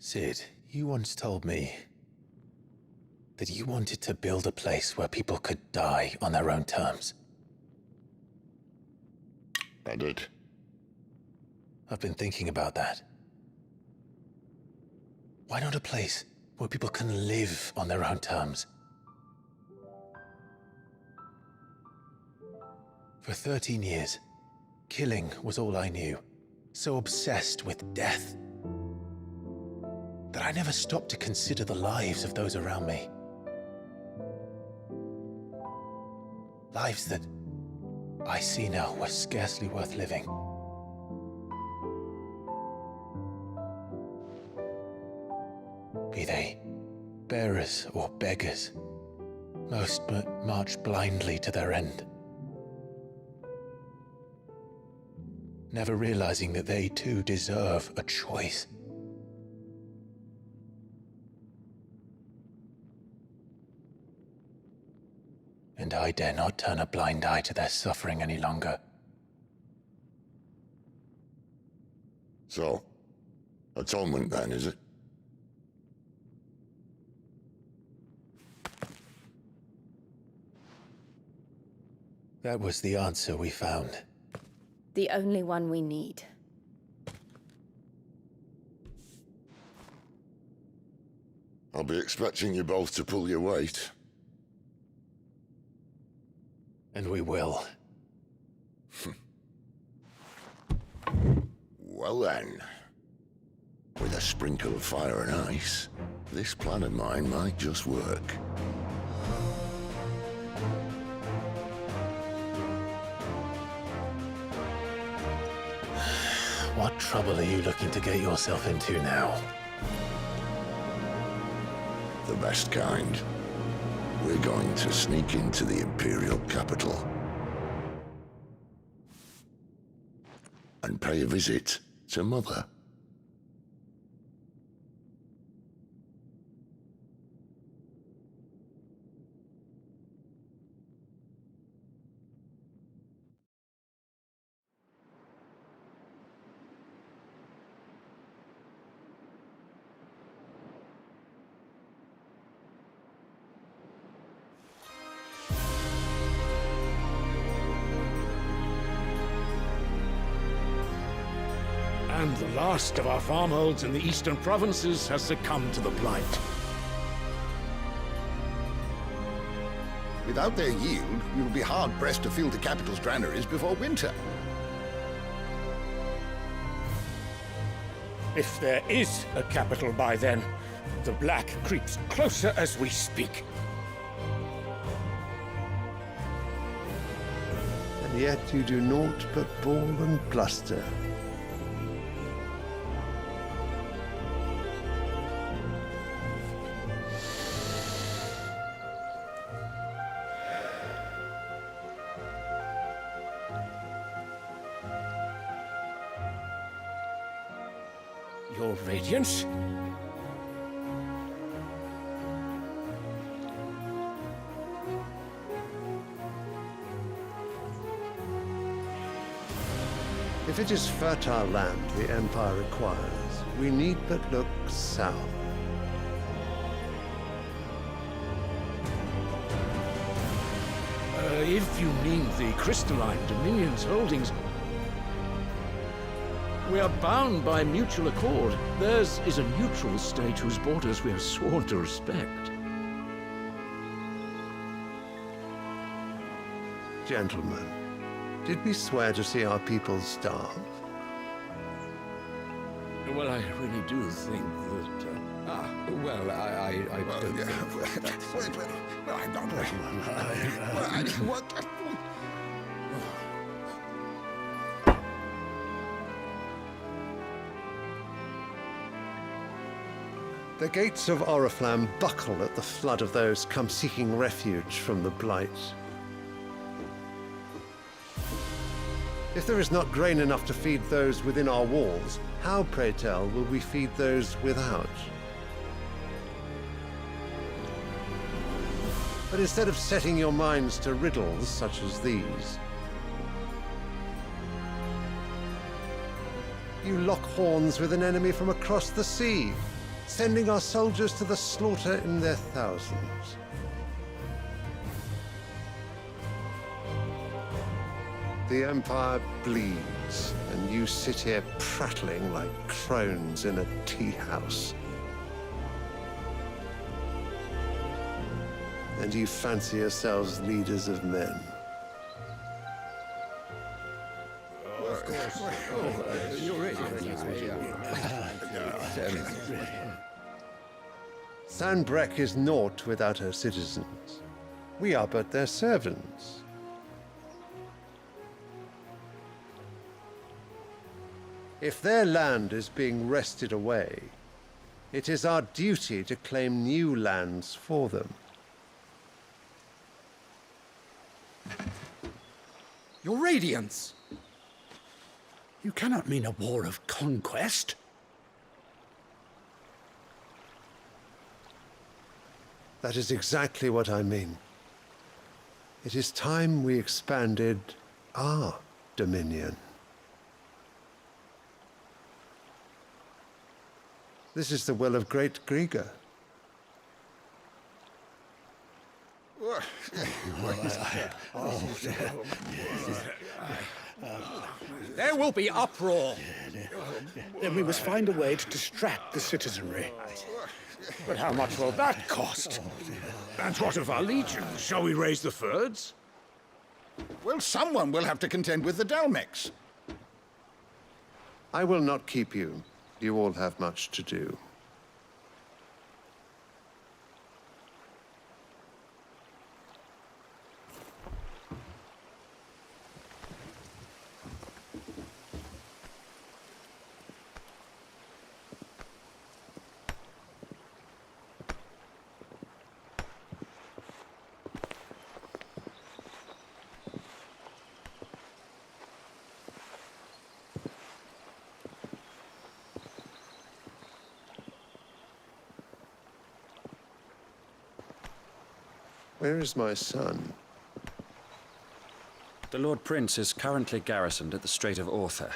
Sid, you once told me that you wanted to build a place where people could die on their own terms. I did. I've been thinking about that. Why not a place where people can live on their own terms? For 13 years, killing was all I knew. So obsessed with death that I never stopped to consider the lives of those around me. Lives that I see now were scarcely worth living. Be they bearers or beggars, most march blindly to their end, never realizing that they too deserve a choice. And I dare not turn a blind eye to their suffering any longer. So, atonement then, is it? That was the answer we found. The only one we need. I'll be expecting you both to pull your weight. And we will. Well then, with a sprinkle of fire and ice, this plan of mine might just work. What trouble are you looking to get yourself into now? The best kind. We're going to sneak into the Imperial capital and pay a visit to Mother. And the last of our farmholds in the eastern provinces has succumbed to the blight. Without their yield, we will be hard-pressed to fill the capital's granaries before winter. If there is a capital by then, the black creeps closer as we speak. And yet you do naught but bawl and bluster. Your Radiance? If it is fertile land the Empire requires, we need but look south. If you mean the crystalline Dominion's holdings, we are bound by mutual accord. Theirs is a neutral state whose borders we have sworn to respect. Gentlemen, did we swear to see our people starve? Well, I really do think that... well, I don't think that's... Well, I'm not... What? The gates of Oriflamme buckle at the flood of those come seeking refuge from the blight. If there is not grain enough to feed those within our walls, how, pray tell, will we feed those without? But instead of setting your minds to riddles such as these, you lock horns with an enemy from across the sea. sending our soldiers to the slaughter in their thousands. The Empire bleeds, and you sit here prattling like crones in a tea house. And you fancy yourselves leaders of men. Sanbreque is naught without her citizens. We are but their servants. If their land is being wrested away, it is our duty to claim new lands for them. Your Radiance! You cannot mean a war of conquest. That is exactly what I mean. It is time we expanded our dominion. This is the will of great Grieger. There will be uproar. Then we must find a way to distract the citizenry. But how much will that cost? And what of our legions? Shall we raise the Fyrds? Well, someone will have to contend with the Dalmex. I will not keep you. You all have much to do. Where is my son? The Lord Prince is currently garrisoned at the Strait of Arthur.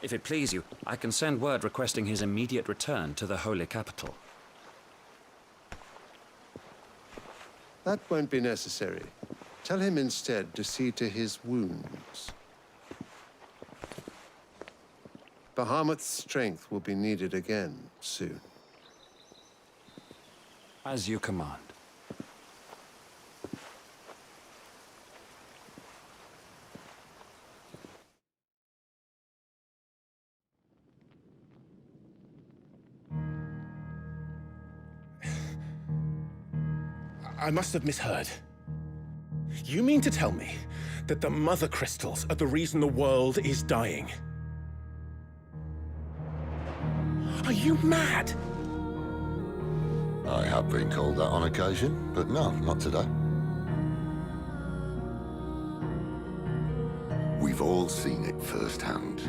If it please you, I can send word requesting his immediate return to the Holy Capital. That won't be necessary. Tell him instead to see to his wounds. Bahamut's strength will be needed again soon. As you command. I must have misheard. You mean to tell me that the Mother Crystals are the reason the world is dying? Are you mad? I have been called that on occasion, but no, not today. We've all seen it firsthand.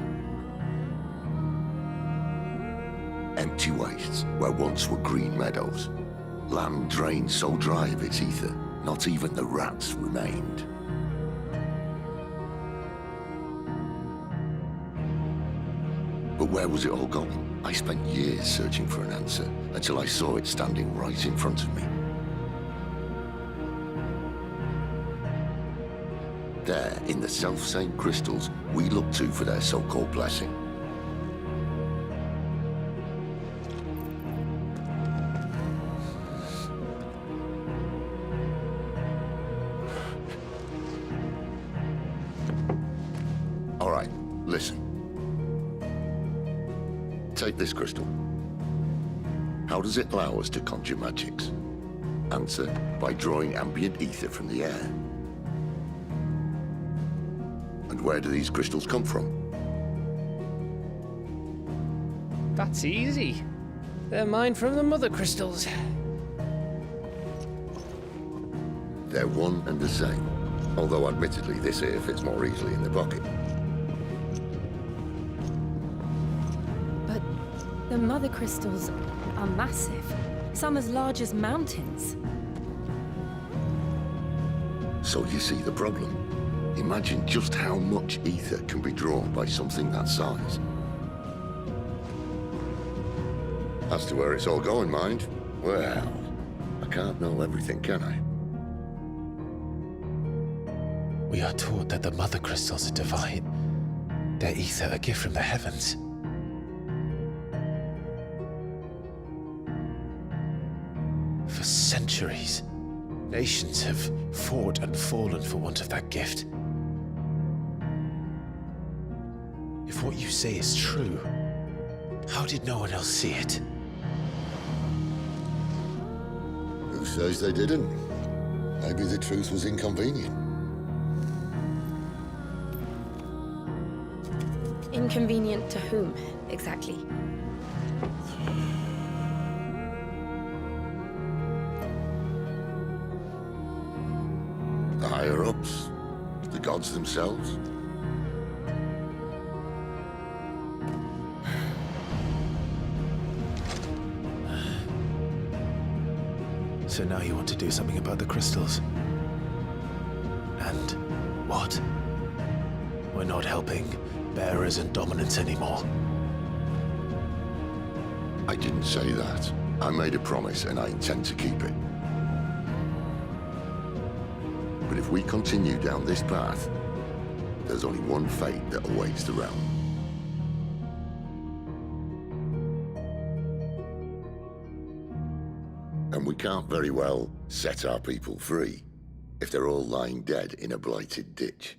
Empty wastes where once were green meadows. Land drained so dry of its ether, not even the rats remained. But where was it all going? I spent years searching for an answer, until I saw it standing right in front of me. There, in the self-same crystals we look to for their so-called blessing. All right, listen. Take this crystal. How does it allow us to conjure magics? Answer, by drawing ambient ether from the air. And where do these crystals come from? That's easy. They're mined from the Mother Crystals. They're one and the same. Although admittedly this here fits more easily in the pocket. But the Mother Crystals are massive. Some as large as mountains. So you see the problem. Imagine just how much ether can be drawn by something that size. As to where it's all going, mind? Well, I can't know everything, can I? We are taught that the mother crystals are divine. Their ether a gift from the heavens. For centuries, nations have fought and fallen for want of that gift. If what you say is true, how did no one else see it? Who says they didn't? Maybe the truth was inconvenient. Inconvenient to whom, exactly? The higher-ups? The gods themselves? So now you want to do something about the crystals? And what? We're not helping bearers and dominants anymore. I didn't say that. I made a promise and I intend to keep it. But if we continue down this path, there's only one fate that awaits the realm. And we can't very well set our people free if they're all lying dead in a blighted ditch.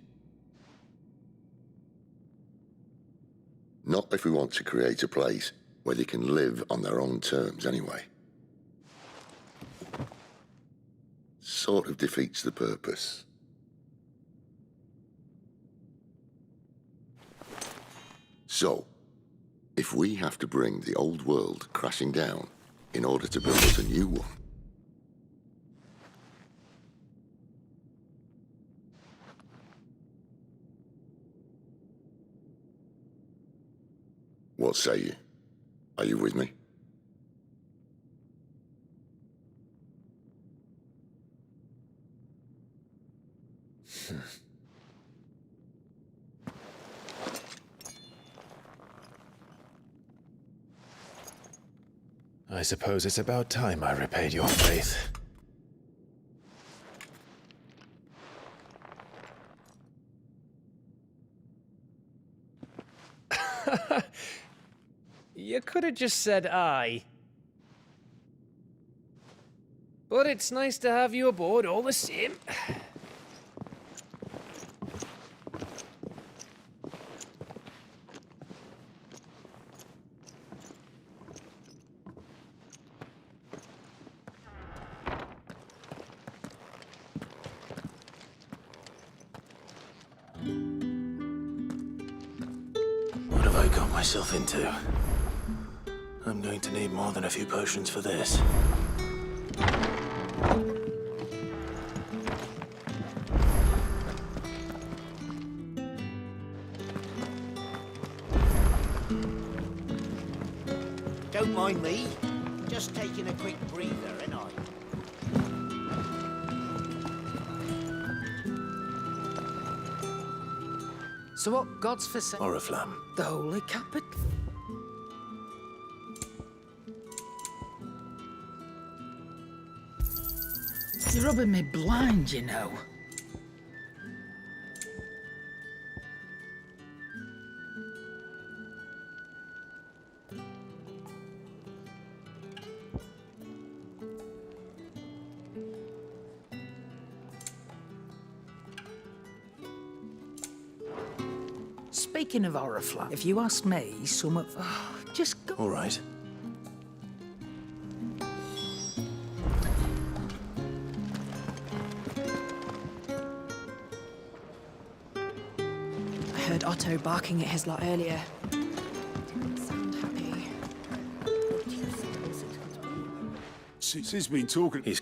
Not if we want to create a place where they can live on their own terms anyway. Sort of defeats the purpose. So, if we have to bring the old world crashing down in order to build us a new one, what say you? Are you with me? I suppose it's about time I repaid your faith. You could have just said aye. But it's nice to have you aboard all the same. What have I got myself into? I'm going to need more than a few potions for this. Don't mind me. Just taking a quick breather, ain't I? So what gods for Oriflamme. the Holy Capital? You're rubbing me blind, you know. Speaking of Oriflamme, if you ask me, some of... just go... All right. I heard Otto barking at his lot earlier. Didn't sound happy. Since been talking, He's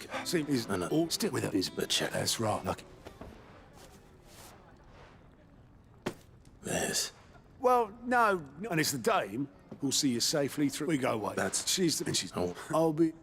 all still with it. but check. That's right. Look. There's. Well, no, and it's the dame who'll see you safely through. We go away. She's the. And she's. Oh. I'll be.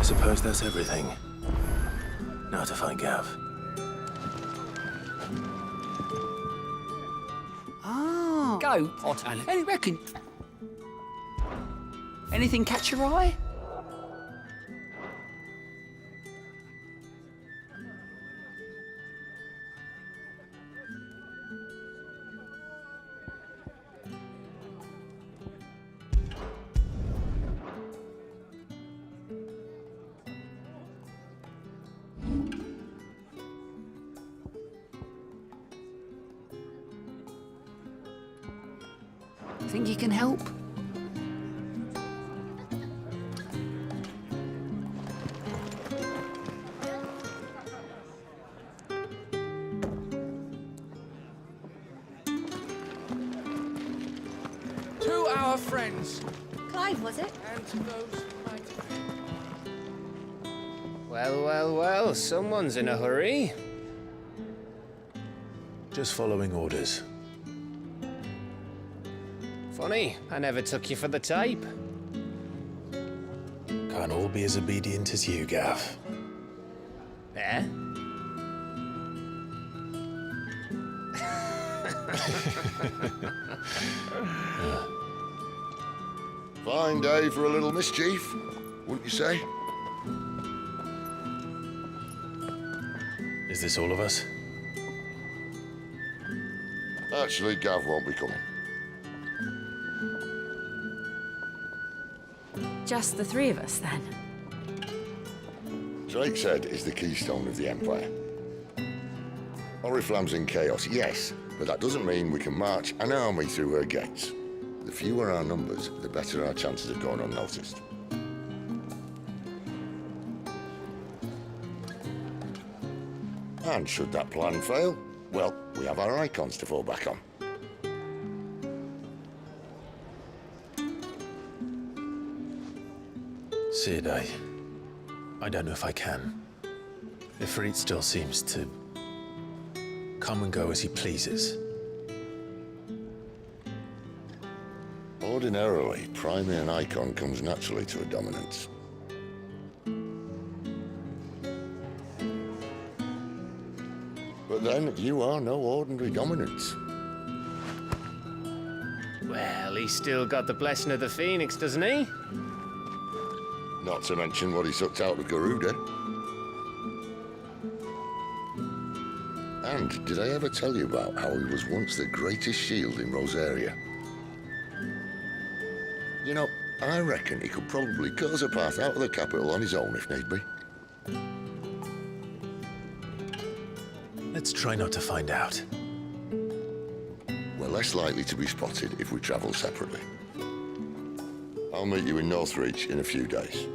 suppose that's everything. Now to find Gav. Ah. Go, Potter. Any reckon... Anything catch your eye? Think you can help? To our friends, Clive, was it? and to those who might have been. Well, well, well, someone's in a hurry. Just following orders. Funny, I never took you for the type. Can't all be as obedient as you, Gav. Eh? Fine day for a little mischief, wouldn't you say? Is this all of us? Actually, Gav won't be coming. Just the three of us, then? Drake's Head is the keystone of the Empire. Oriflamme's in chaos, yes, but that doesn't mean we can march an army through her gates. The fewer our numbers, the better our chances of going unnoticed. And should that plan fail, well, we have our icons to fall back on. Sid, I don't know if I can. Ifrit still seems to come and go as he pleases. Ordinarily, priming an icon comes naturally to a dominance. But then, you are no ordinary dominance. Well, he's still got the blessing of the Phoenix, doesn't he? Not to mention what he sucked out of Garuda. And did I ever tell you about how he was once the greatest shield in Rosaria? You know, I reckon he could probably cut us a path out of the capital on his own if need be. Let's try not to find out. We're less likely to be spotted if we travel separately. I'll meet you in Northreach in a few days.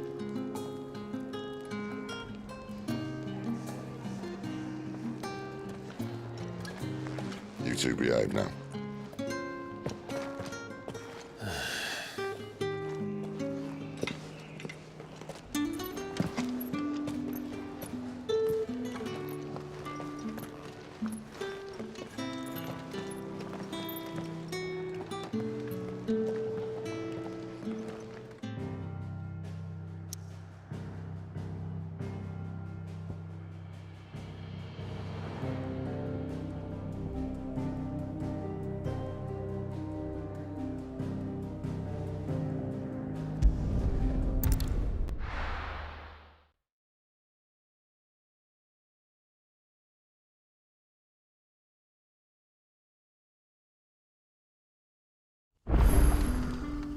You two behave now.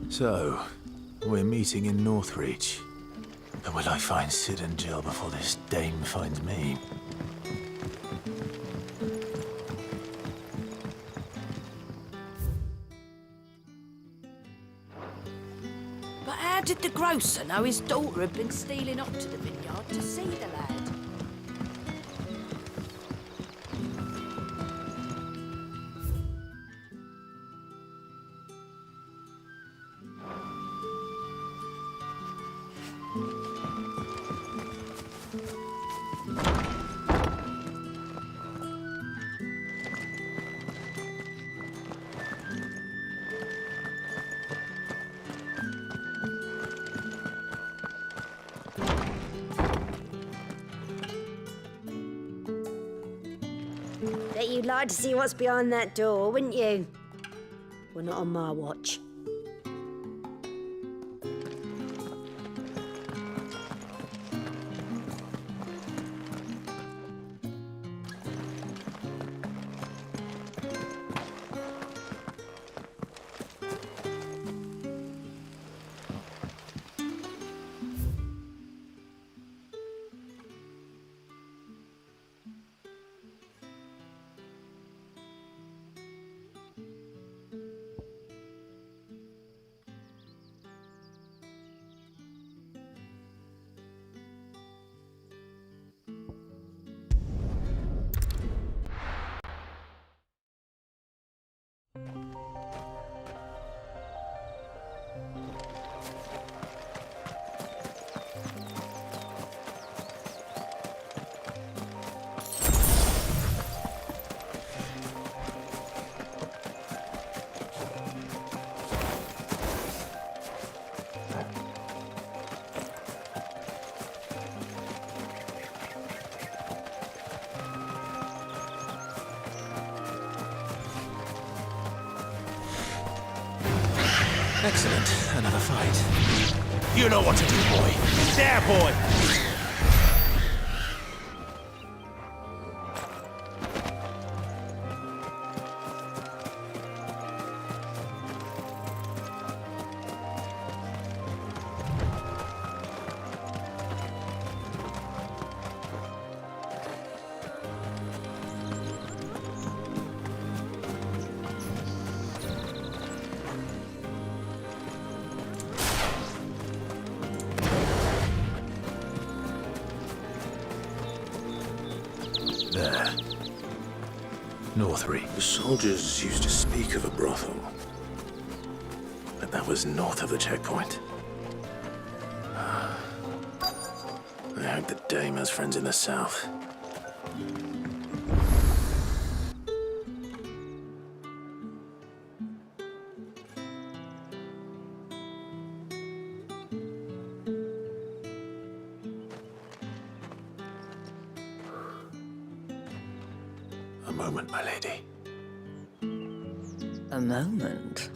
So, we're meeting in Northreach. But will I find Sid and Jill before this dame finds me? But how did the grocer know his daughter had been stealing up to the vineyard to see the lad? Bet you'd like to see what's behind that door, wouldn't you? Well, not on my watch. Excellent. Another fight. You know what to do, boy. There, boy! There. Northry. The soldiers used to speak of a brothel. But that was north of the checkpoint. I hope the dame has friends in the south. A moment, my lady. A moment?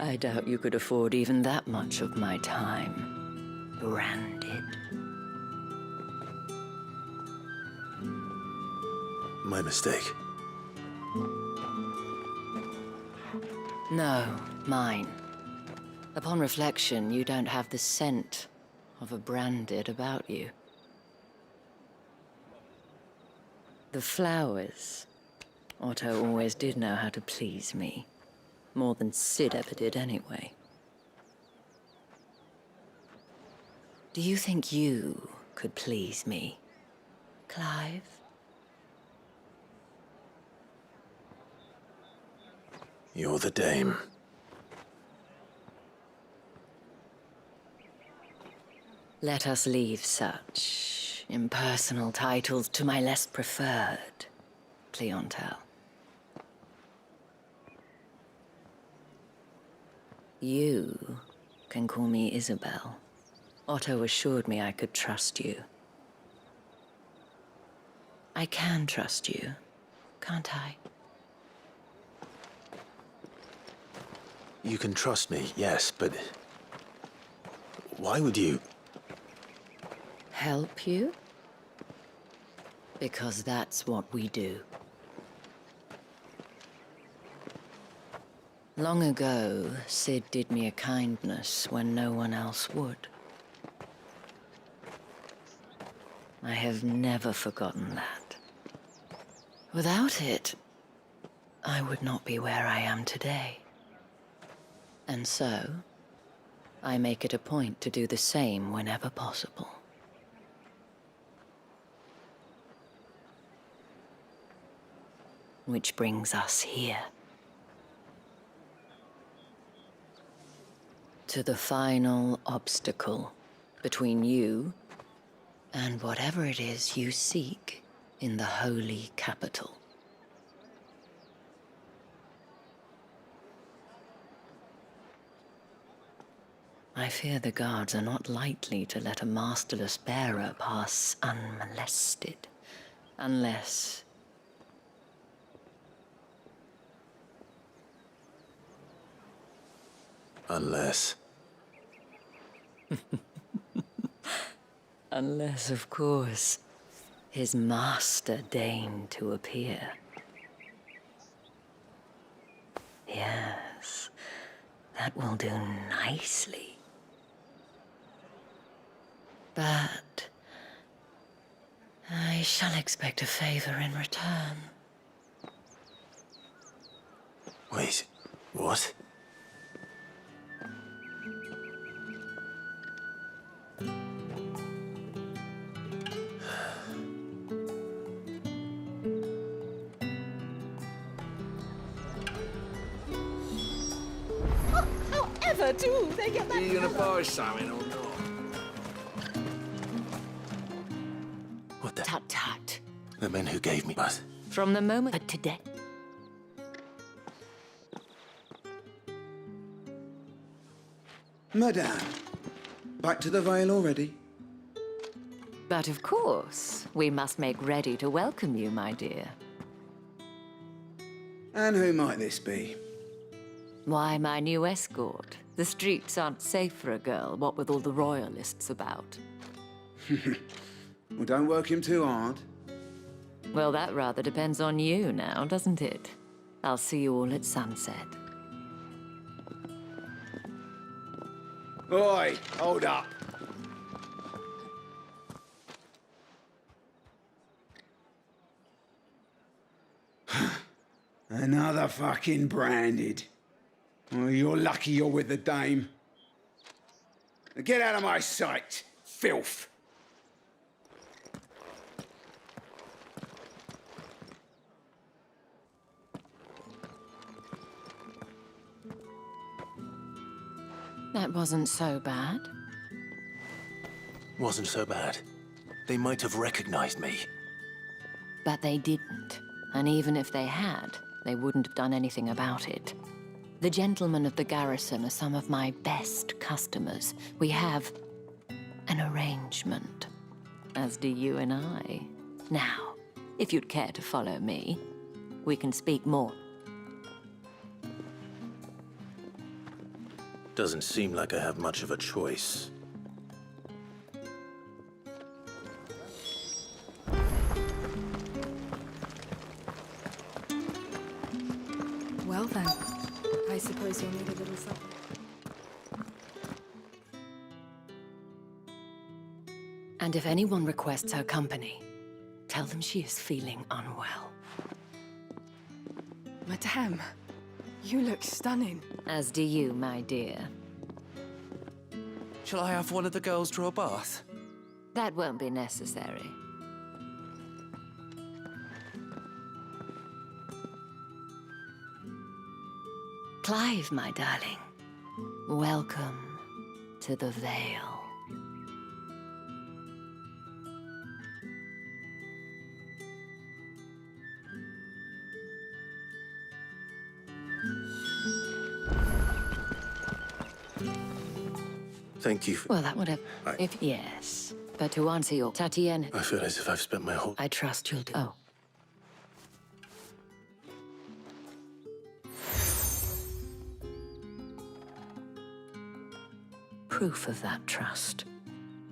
I doubt you could afford even that much of my time. Branded. My mistake. No, mine. Upon reflection, you don't have the scent of a branded about you. The flowers. Otto always did know how to please me. More than Sid ever did anyway. Do you think you could please me, Clive? You're the dame. Let us leave such impersonal titles to my less preferred clientele. You can call me Isabel. Otto assured me I could trust you. I can trust you, can't I? You can trust me, yes, but why would you? Help you? Because that's what we do. Long ago, Sid did me a kindness when no one else would. I have never forgotten that. Without it, I would not be where I am today. And so, I make it a point to do the same whenever possible. Which brings us here. To the final obstacle between you and whatever it is you seek in the holy capital. I fear the guards are not likely to let a masterless bearer pass unmolested, Unless... Unless... Unless, of course, his master deigned to appear. Yes, that will do nicely. But I shall expect a favor in return. Wait, what? However do they get that? Are you gonna buy something or not? What the... Tut-tut. The men who gave me what? From the moment but today... Madame, back to the Vale already? But of course, we must make ready to welcome you, my dear. And who might this be? Why, my new escort. The streets aren't safe for a girl, what with all the royalists about. Well, don't work him too hard. Well, that rather depends on you now, doesn't it? I'll see you all at sunset. Oi, hold up. Another fucking branded. Well, you're lucky you're with the dame. Get out of my sight, filth. That wasn't so bad. Wasn't so bad. They might have recognized me. But they didn't. And even if they had, they wouldn't have done anything about it. The gentlemen of the garrison are some of my best customers. We have an arrangement, as do you and I. Now, if you'd care to follow me, we can speak more. Doesn't seem like I have much of a choice. Well then, I suppose you'll need a little something. And if anyone requests her company, tell them she is feeling unwell. Madame, you look stunning. As do you, my dear. Shall I have one of the girls draw a bath? That won't be necessary. Clive, my darling. Welcome to the Vale. Thank you. Well, that would have... Yes. But to answer your... Tatiana... I feel as if I've spent my whole... I trust you'll do... Oh. Proof of that trust.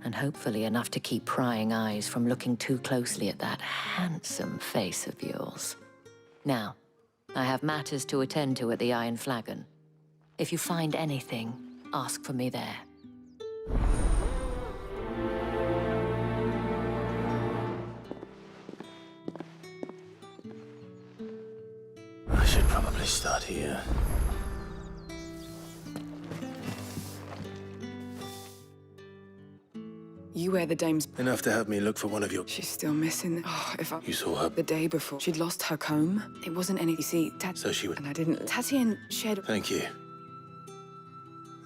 And hopefully enough to keep prying eyes from looking too closely at that handsome face of yours. Now, I have matters to attend to at the Iron Flagon. If you find anything, ask for me there. I should probably start here. You wear the dame's... Enough to have me look for one of your... She's still missing... Oh, if I... You saw her? The day before. She'd lost her comb. It wasn't any... You see, So she would... And I didn't... Tatiana shared... Thank you.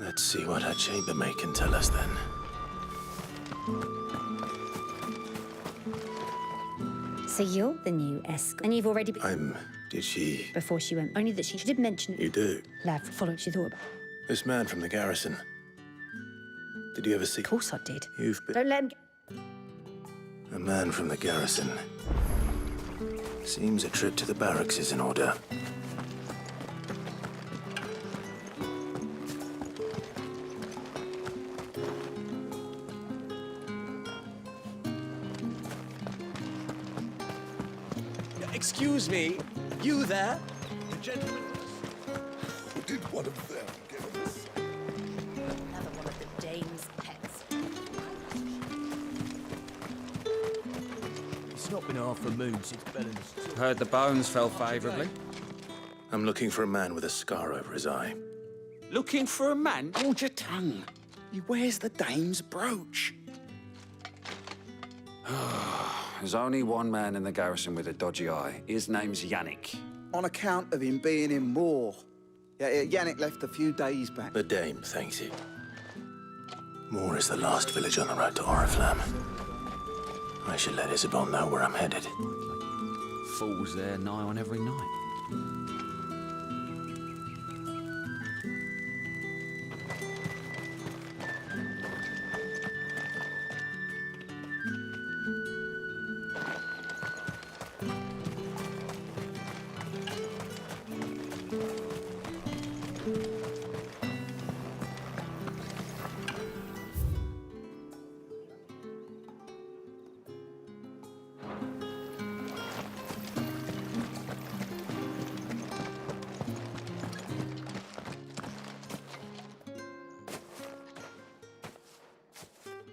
Let's see what her chambermaid can tell us then. So you're the new escort, and you've already been... Did she... Before she went, only that she did mention... You do? Lad, follow what she thought about. This man from the garrison. Did you ever see... Of course I did. You've been... Don't let him... A man from the garrison. Seems a trip to the barracks is in order. Excuse me, you there? The gentleman. Did one of them give us? Another one of the dame's pets. It's not been half a moon since Belen's. Heard the bones fell favourably. I'm looking for a man with a scar over his eye. Looking for a man? Hold your tongue. He wears the dame's brooch. There's only one man in the garrison with a dodgy eye. His name's Yannick. On account of him being in war. Yeah, Yannick left a few days back. The dame thanks you. Moor is the last village on the road to Oriflamme. I should let Isabel know where I'm headed. Fools there nigh on every night.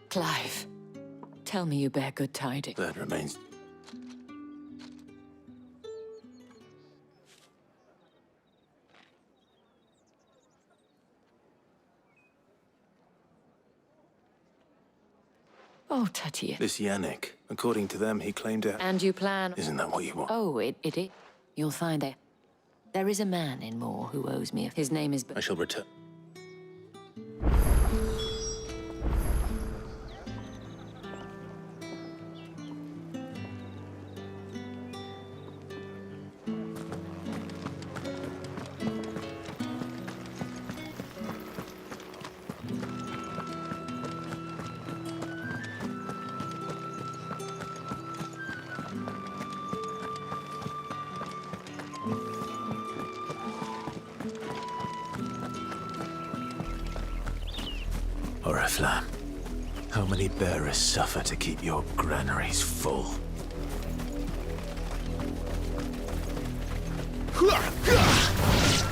Clive, tell me you bear good tidings. That remains. Oh, Tutty. This Yannick, according to them, he claimed to. And you plan... Isn't that what you want? Oh, it is. You'll find there. There is a man in Moor who owes me. His name is... I shall return. Oriflamme, how many bearers suffer to keep your granaries full?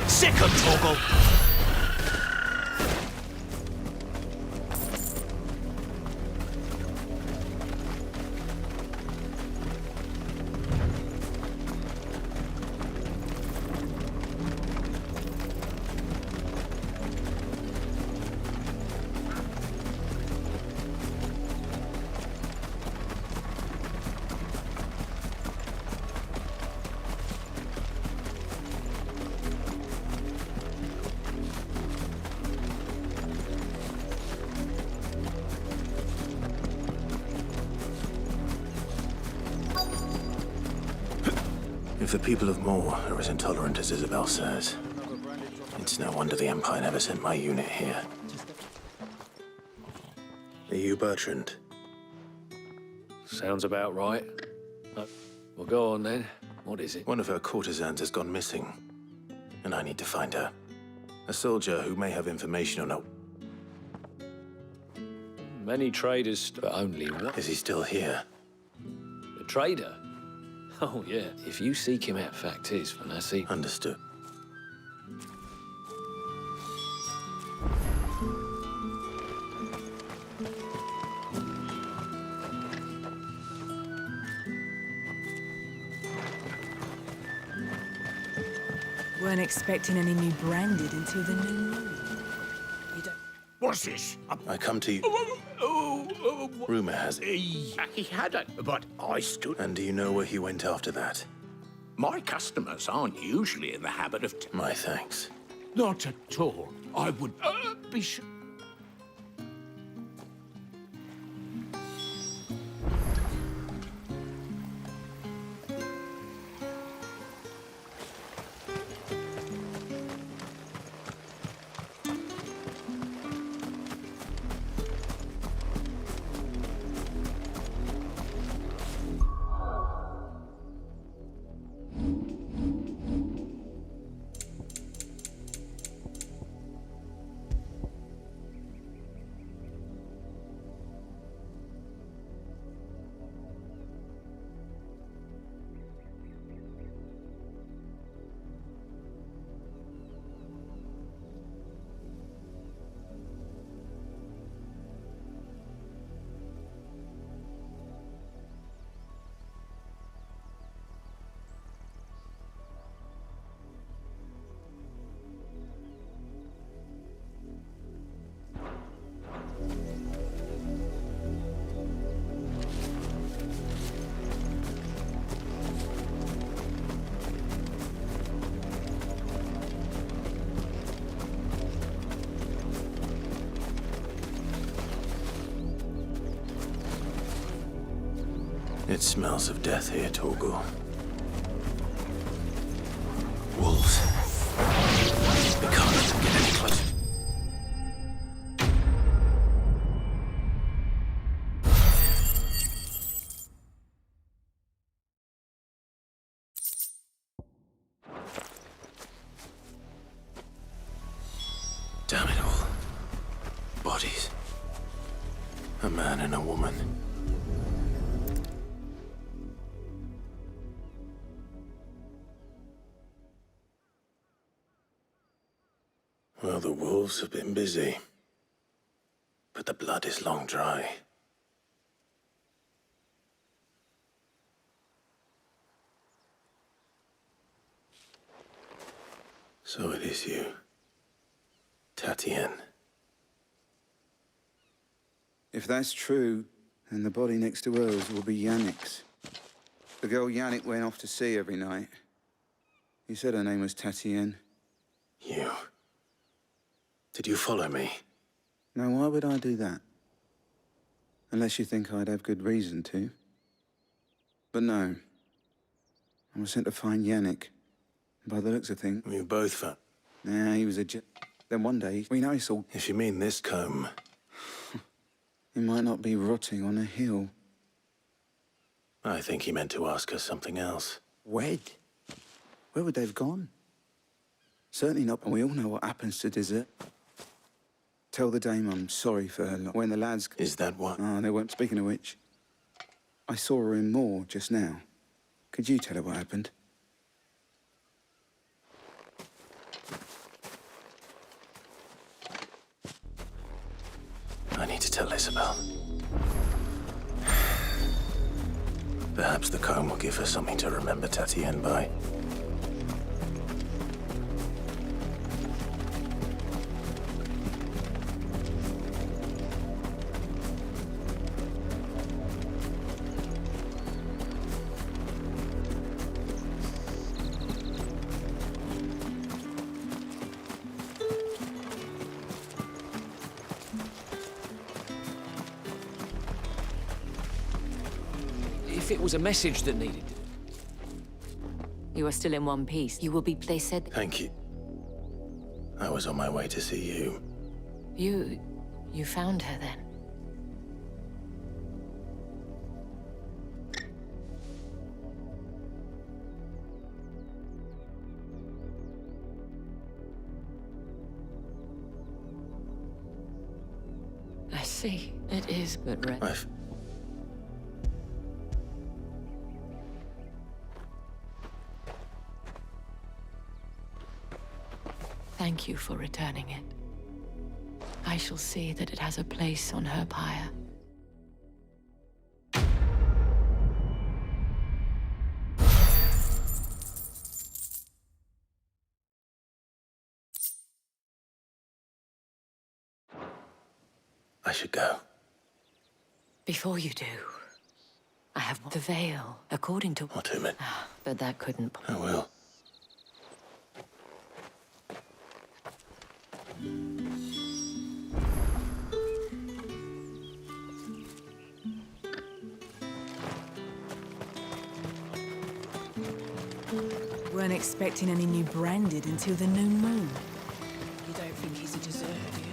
Sick of Torgal! If the people of Moor are as intolerant as Isabel says, it's no wonder the Empire never sent my unit here. Are you Bertrand? Sounds about right. Well, go on then. What is it? One of her courtesans has gone missing, and I need to find her. A soldier who may have information on her. Many traders, but only one. Is he still here? The trader? Oh, yeah. If you seek him out, fact is, Fantasy. Understood. Weren't expecting any new branded until the new moon. What's this? I come to you. Rumor has it. He hadn't, but I stood. And do you know where he went after that? My customers aren't usually in the habit of... My thanks. Not at all. I would be sure. It smells of death here, Torgor. Wolves. We can't let them get any closer. Damn it all. Bodies. A man and a woman. Well, the wolves have been busy. But the blood is long dry. So it is you. Tatienne. If that's true, then the body next to hers will be Yannick's. The girl Yannick went off to see every night. He said her name was Tatienne. You. Did you follow me? Now, why would I do that? Unless you think I'd have good reason to. But no. I was sent to find Yannick. By the looks of things... We both found... Yeah, he was a Then one day, we know he saw... If you mean this comb... He might not be rotting on a hill. I think he meant to ask us something else. Wed? Where would they have gone? Certainly not, and we all know what happens to desert. Tell the dame I'm sorry for her. When the lads... Is that what? Oh, they weren't. Speaking of which, I saw her in Moor just now. Could you tell her what happened? I need to tell Isabel. Perhaps the comb will give her something to remember Tatienne by. If it was a message that needed... You are still in one piece. You will be... They said... Thank you. I was on my way to see you. You found her then? I see. It is but red. Thank you for returning it. I shall see that it has a place on her pyre. I should go. Before you do, I have the veil, according to... What to it? But that couldn't... I will. Weren't expecting any new branded until the new moon. You don't think he's a deserter, do you?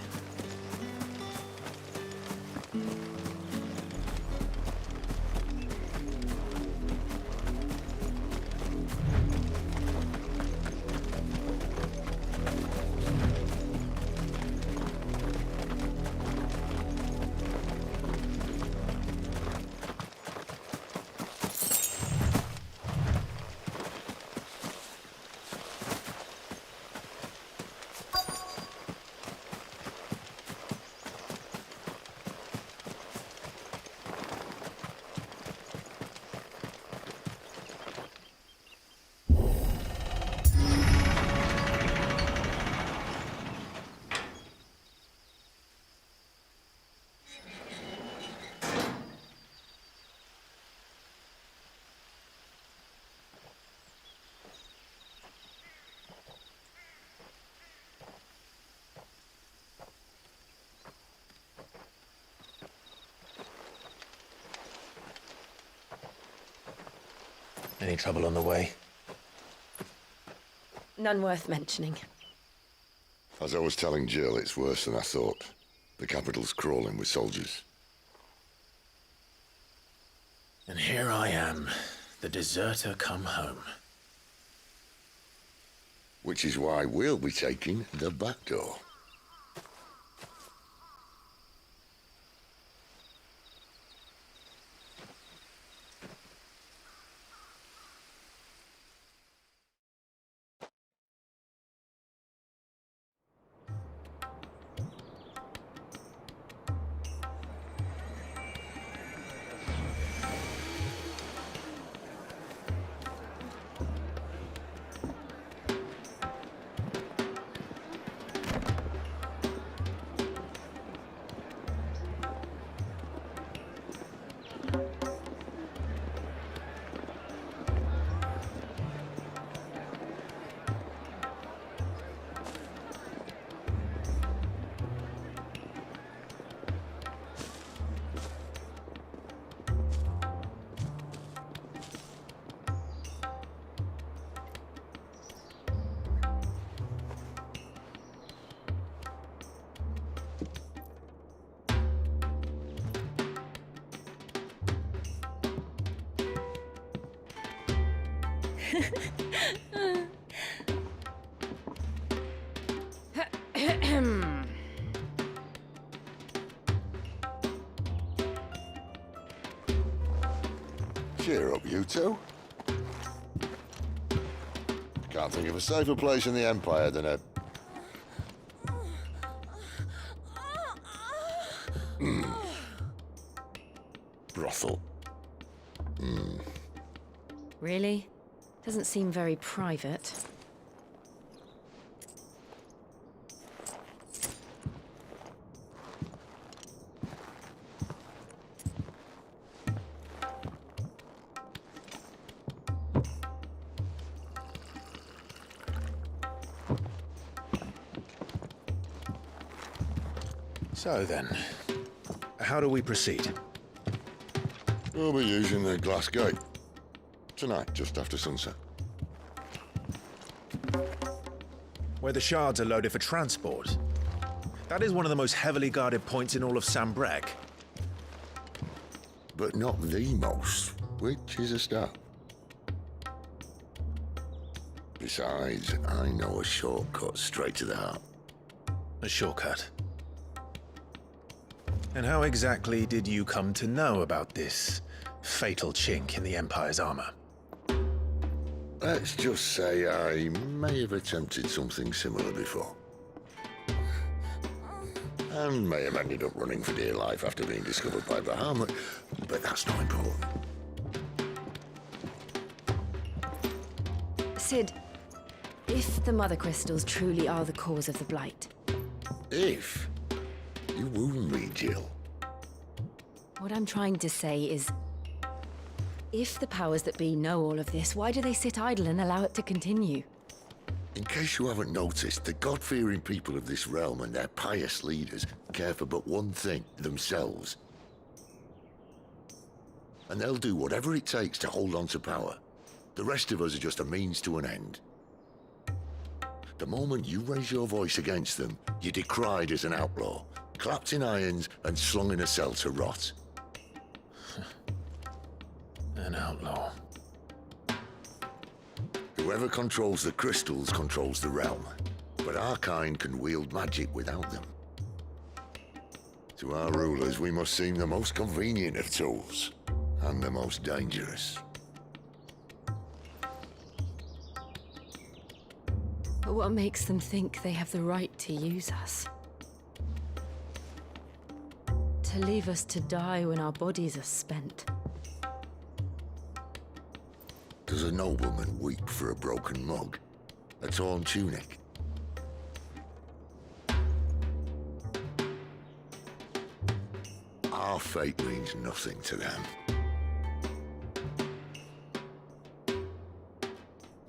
Any trouble on the way? None worth mentioning. As I was telling Jill, it's worse than I thought. The capital's crawling with soldiers. And here I am, the deserter come home. Which is why we'll be taking the back door. Cheer up, you two. Can't think of a safer place in the Empire than a... brothel. Really? Doesn't seem very private. So then, how do we proceed? We'll be using the glass gate. Tonight, just after sunset. Where the shards are loaded for transport. That is one of the most heavily guarded points in all of Sambrec. But not the most, which is a start. Besides, I know a shortcut straight to the heart. A shortcut? And how exactly did you come to know about this fatal chink in the Empire's armor? Let's just say I may have attempted something similar before. And may have ended up running for dear life after being discovered by Bahamut, but that's not important. Sid, if the Mother Crystals truly are the cause of the Blight... If? You wound me, Jill. What I'm trying to say is... if the powers that be know all of this, why do they sit idle and allow it to continue? In case you haven't noticed, the God-fearing people of this realm and their pious leaders care for but one thing, themselves. And they'll do whatever it takes to hold on to power. The rest of us are just a means to an end. The moment you raise your voice against them, you're decried as an outlaw, clapped in irons and slung in a cell to rot. An outlaw. Whoever controls the crystals controls the realm, but our kind can wield magic without them. To our rulers, we must seem the most convenient of tools, and the most dangerous. But what makes them think they have the right to use us? To leave us to die when our bodies are spent. Does a nobleman weep for a broken mug? A torn tunic? Our fate means nothing to them.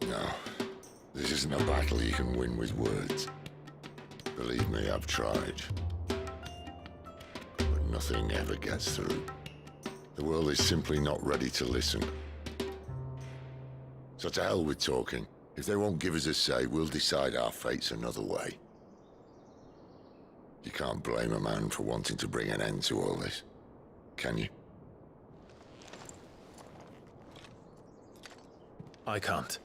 No, this isn't a battle you can win with words. Believe me, I've tried. But nothing ever gets through. The world is simply not ready to listen. So to hell with talking. If they won't give us a say, we'll decide our fates another way. You can't blame a man for wanting to bring an end to all this, can you? I can't.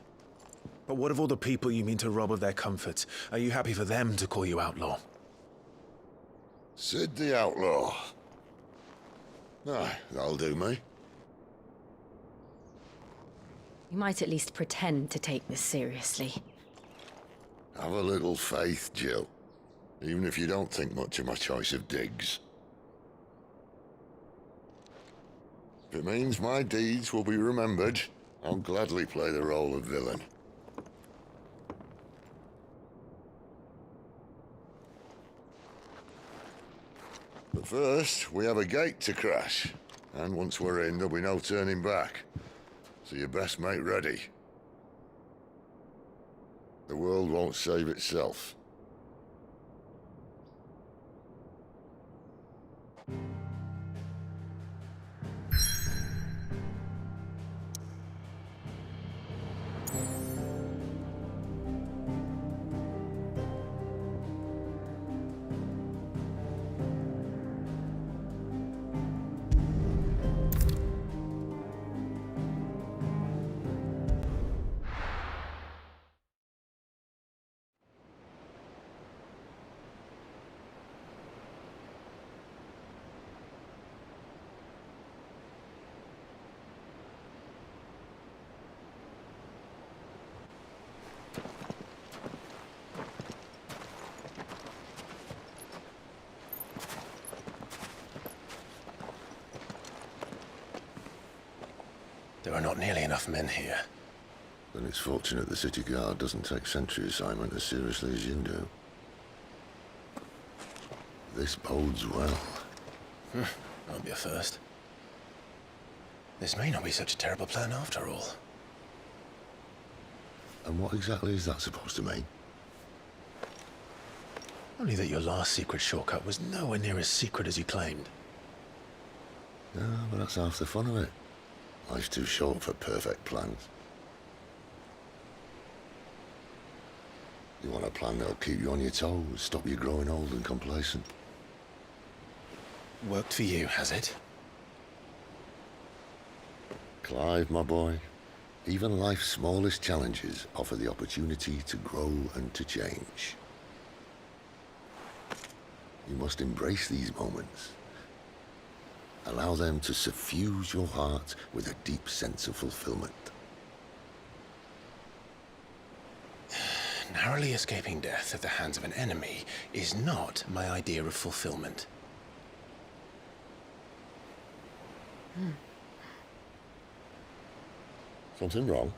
But what of all the people you mean to rob of their comforts? Are you happy for them to call you outlaw? Sid the Outlaw. Aye, that'll do me. You might at least pretend to take this seriously. Have a little faith, Jill. Even if you don't think much of my choice of digs. If it means my deeds will be remembered, I'll gladly play the role of villain. But first, we have a gate to crash. And once we're in, there'll be no turning back. So you best make ready. The world won't save itself. There are not nearly enough men here. Then it's fortunate the city guard doesn't take sentry assignment as seriously as you do. This bodes well. Won't be a first. This may not be such a terrible plan after all. And what exactly is that supposed to mean? Only that your last secret shortcut was nowhere near as secret as you claimed. No, but that's half the fun of it. Life's too short for perfect plans. You want a plan that'll keep you on your toes, stop you growing old and complacent. Worked for you, has it? Clive, my boy, even life's smallest challenges offer the opportunity to grow and to change. You must embrace these moments. Allow them to suffuse your heart with a deep sense of fulfillment. Narrowly escaping death at the hands of an enemy is not my idea of fulfillment. Something wrong?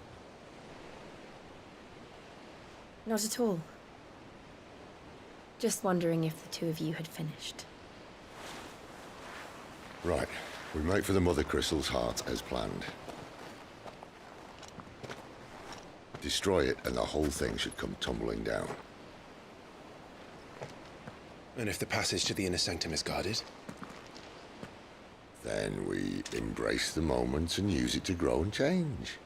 Not at all. Just wondering if the two of you had finished. Right. We make for the Mother Crystal's heart as planned. Destroy it and the whole thing should come tumbling down. And if the passage to the inner sanctum is guarded? Then we embrace the moment and use it to grow and change.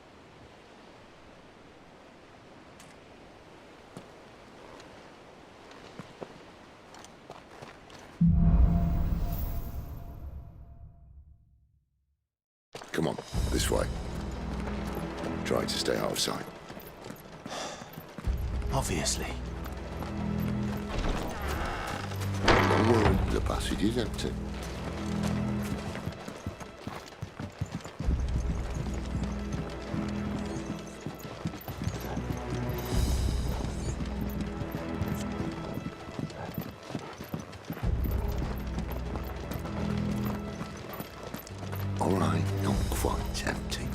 Come on, this way. Try to stay out of sight. Obviously. Don't worry, the passage is empty. All right, not quite empty.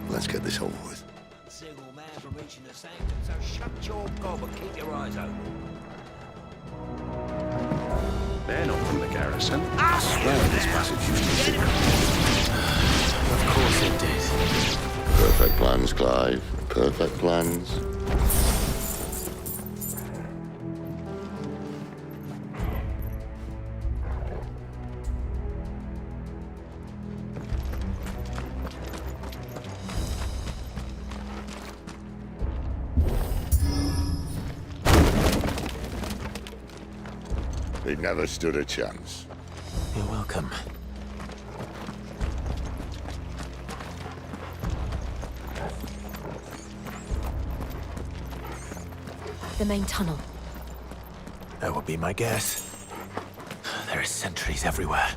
Let's get this over with. Single man from reaching the sanctum, so shut your gob and keep your eyes open. They're not from the garrison. I swear this passage used to be. Of course it did. Perfect plans, Clive. Perfect plans. He never stood a chance. You're welcome. The main tunnel. That would be my guess. There are sentries everywhere.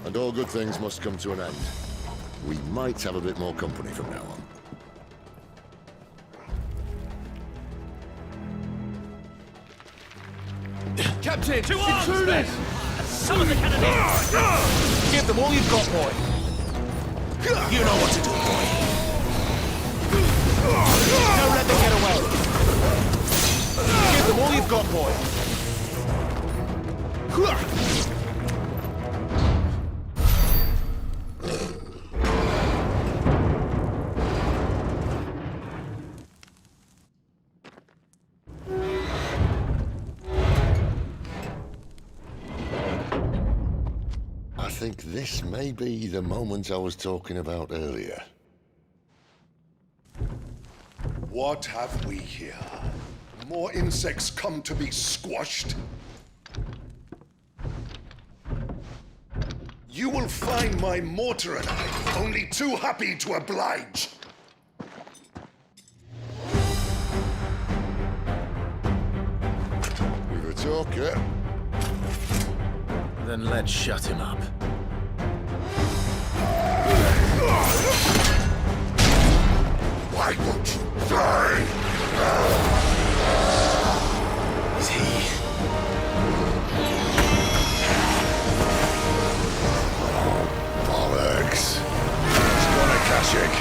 And all good things must come to an end. We might have a bit more company from now on. Captain! To arms! Summon the cannoneers! Give them all you've got, boy! You know what to do, boy! Don't let them get away! Give them all you've got, boy! I think this may be the moment I was talking about earlier. What have we here? More insects come to be squashed? You will find my mortar and I only too happy to oblige. We've a talker. Then let's shut him up. Why won't you die? Is he? Bollocks. He's gone, Akashic.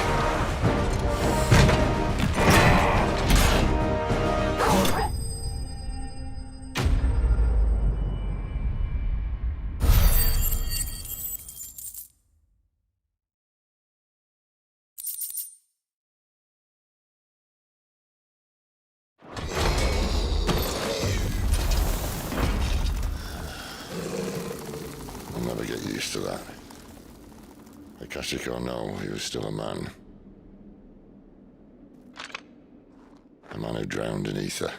I'll never get used to that. Akashic or no, he was still a man. A man who drowned in ether.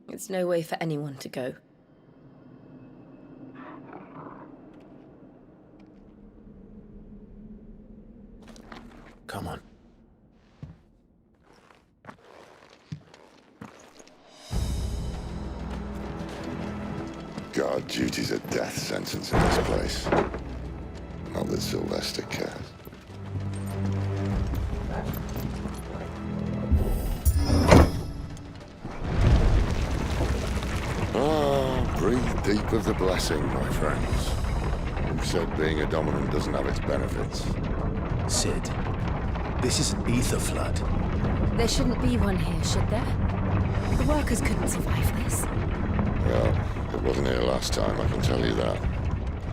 It's no way for anyone to go. Come on. God, duty's a death sentence in this place. Not that Sylvester cares. Breathe deep of the blessing, my friends. Who said being a dominant doesn't have its benefits? Sid, this is an ether flood. There shouldn't be one here, should there? The workers couldn't survive this. Well, it wasn't here last time, I can tell you that.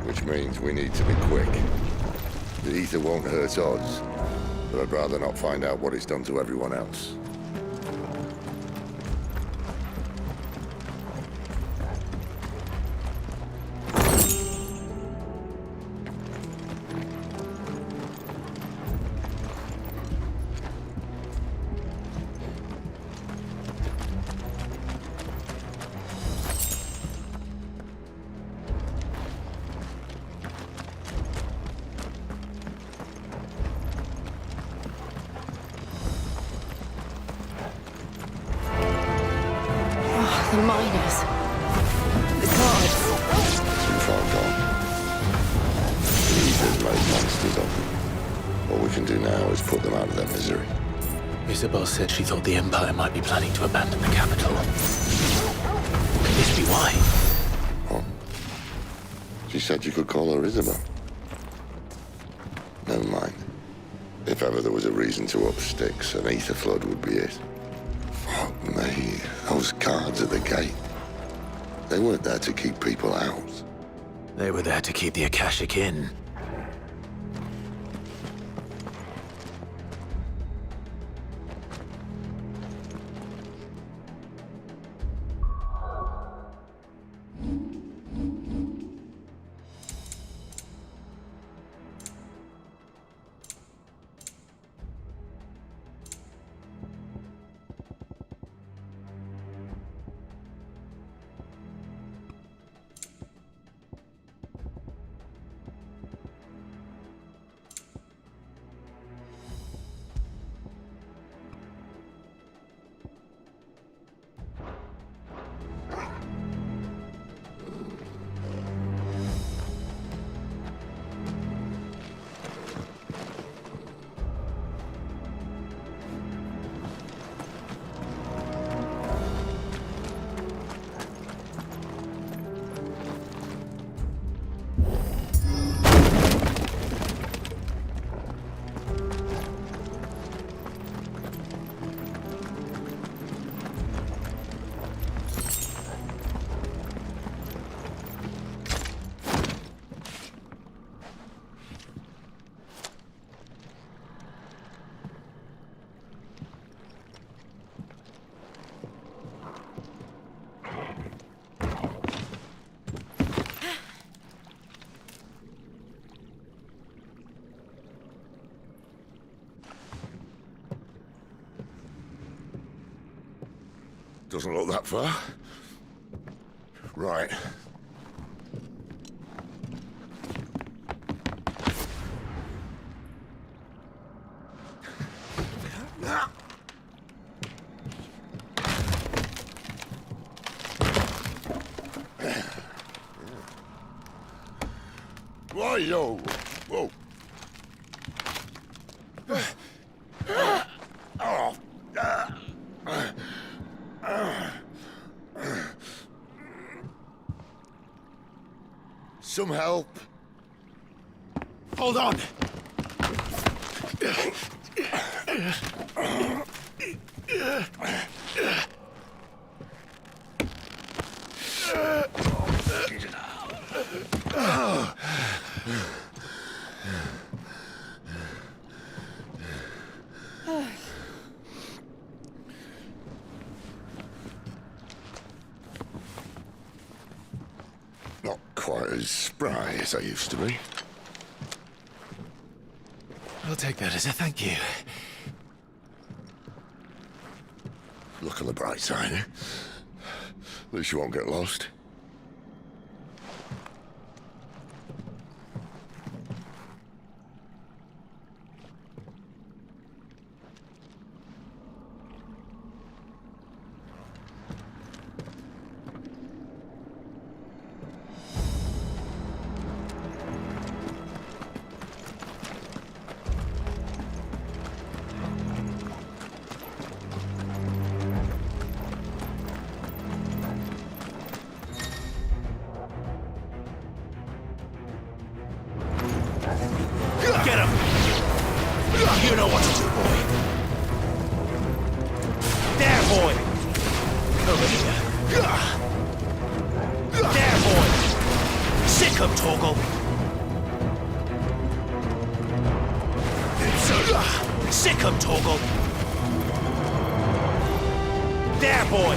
Which means we need to be quick. The ether won't hurt us, but I'd rather not find out what it's done to everyone else. The miners. The guards. Too far gone. The ether's made monsters of them. All we can do now is put them out of their misery. Isabel said she thought the Empire might be planning to abandon the capital. Could this be why? What? She said you could call her Isabel. Never mind. If ever there was a reason to up sticks, an ether flood would be it. Fuck me, those guards at the gate. They weren't there to keep people out. They were there to keep the Akashic in. Doesn't look that far. Right. Why, yo? Whoa. Some help. Hold on. Not quite as spry as I used to be. I'll take that as a thank you. Look on the bright side, eh? At least you won't get lost. Get him! You know what to do, boy. There, boy! Over here. There, boy! Sick him, Torgal! Sick him, Torgal! There, boy!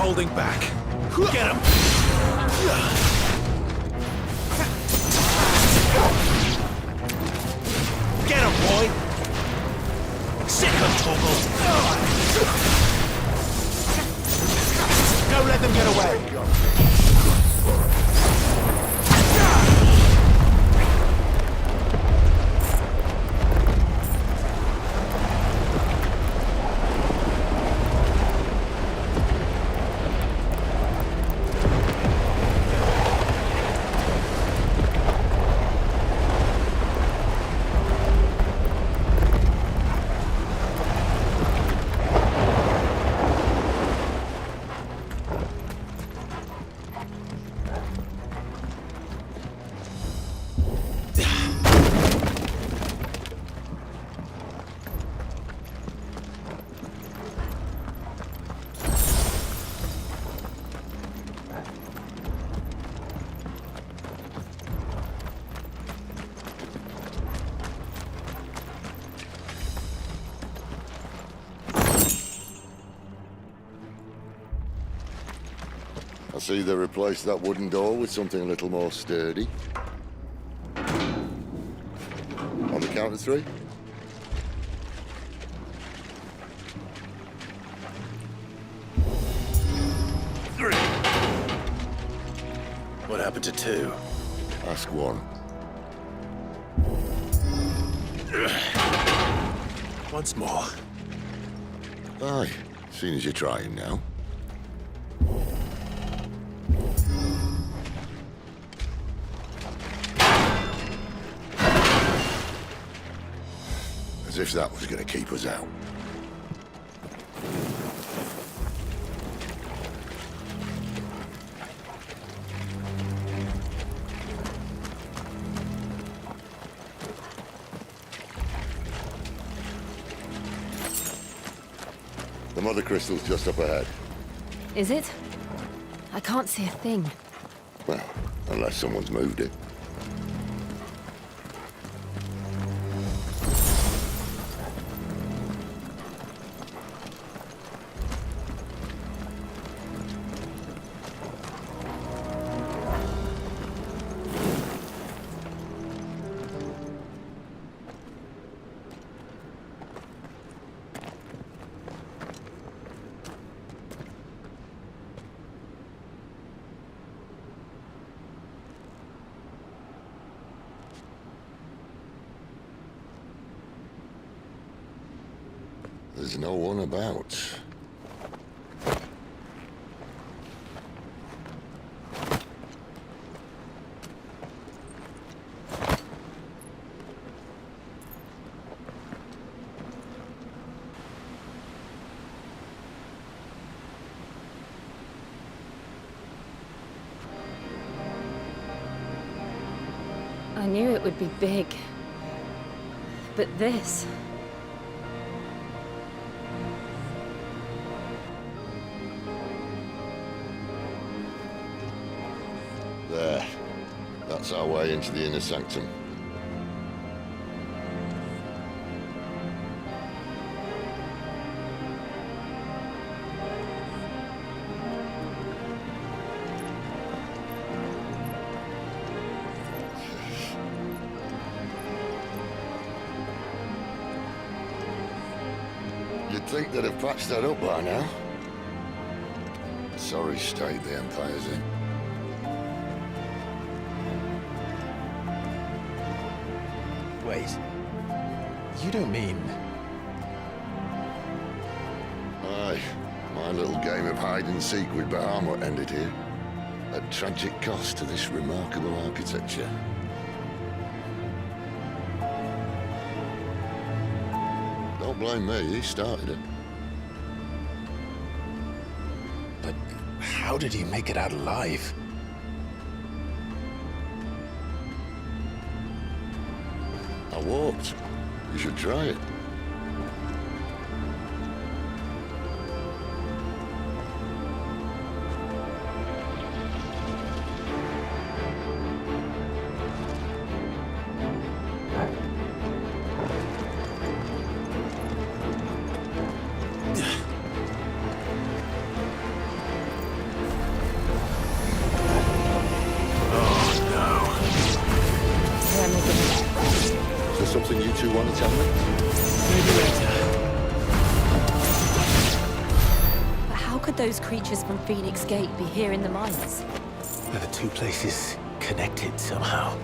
holding back. Get him! Get him, boy! Sick of Torgal! Don't let them get away! I see they replaced that wooden door with something a little more sturdy. On the count of 3? What happened to 2? Ask 1. Once more. Aye, seeing as you're trying now. As if that was going to keep us out. The mother crystal's just up ahead. Is it? I can't see a thing. Well, unless someone's moved it. There's no one about. I knew it would be big. But this... There. That's our way into the inner sanctum. You'd think they'd have patched that up by now. Sorry state the Empire's in. Wait. You don't mean... Aye. My little game of hide-and-seek with Bahamut ended here. At tragic cost to this remarkable architecture. Don't blame me, he started it. But how did he make it out alive? I walked. You should try it. tell me? Maybe later. But how could those creatures from Phoenix Gate be here in the mines? Are the two places connected somehow?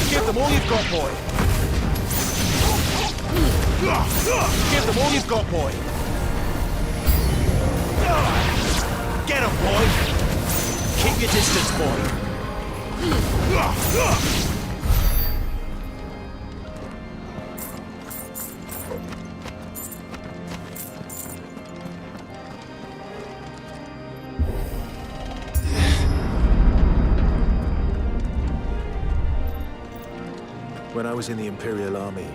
Give them all you've got, boy. Give them all you've got, boy. Get him, boy. Keep your distance, boy. When I was in the Imperial Army,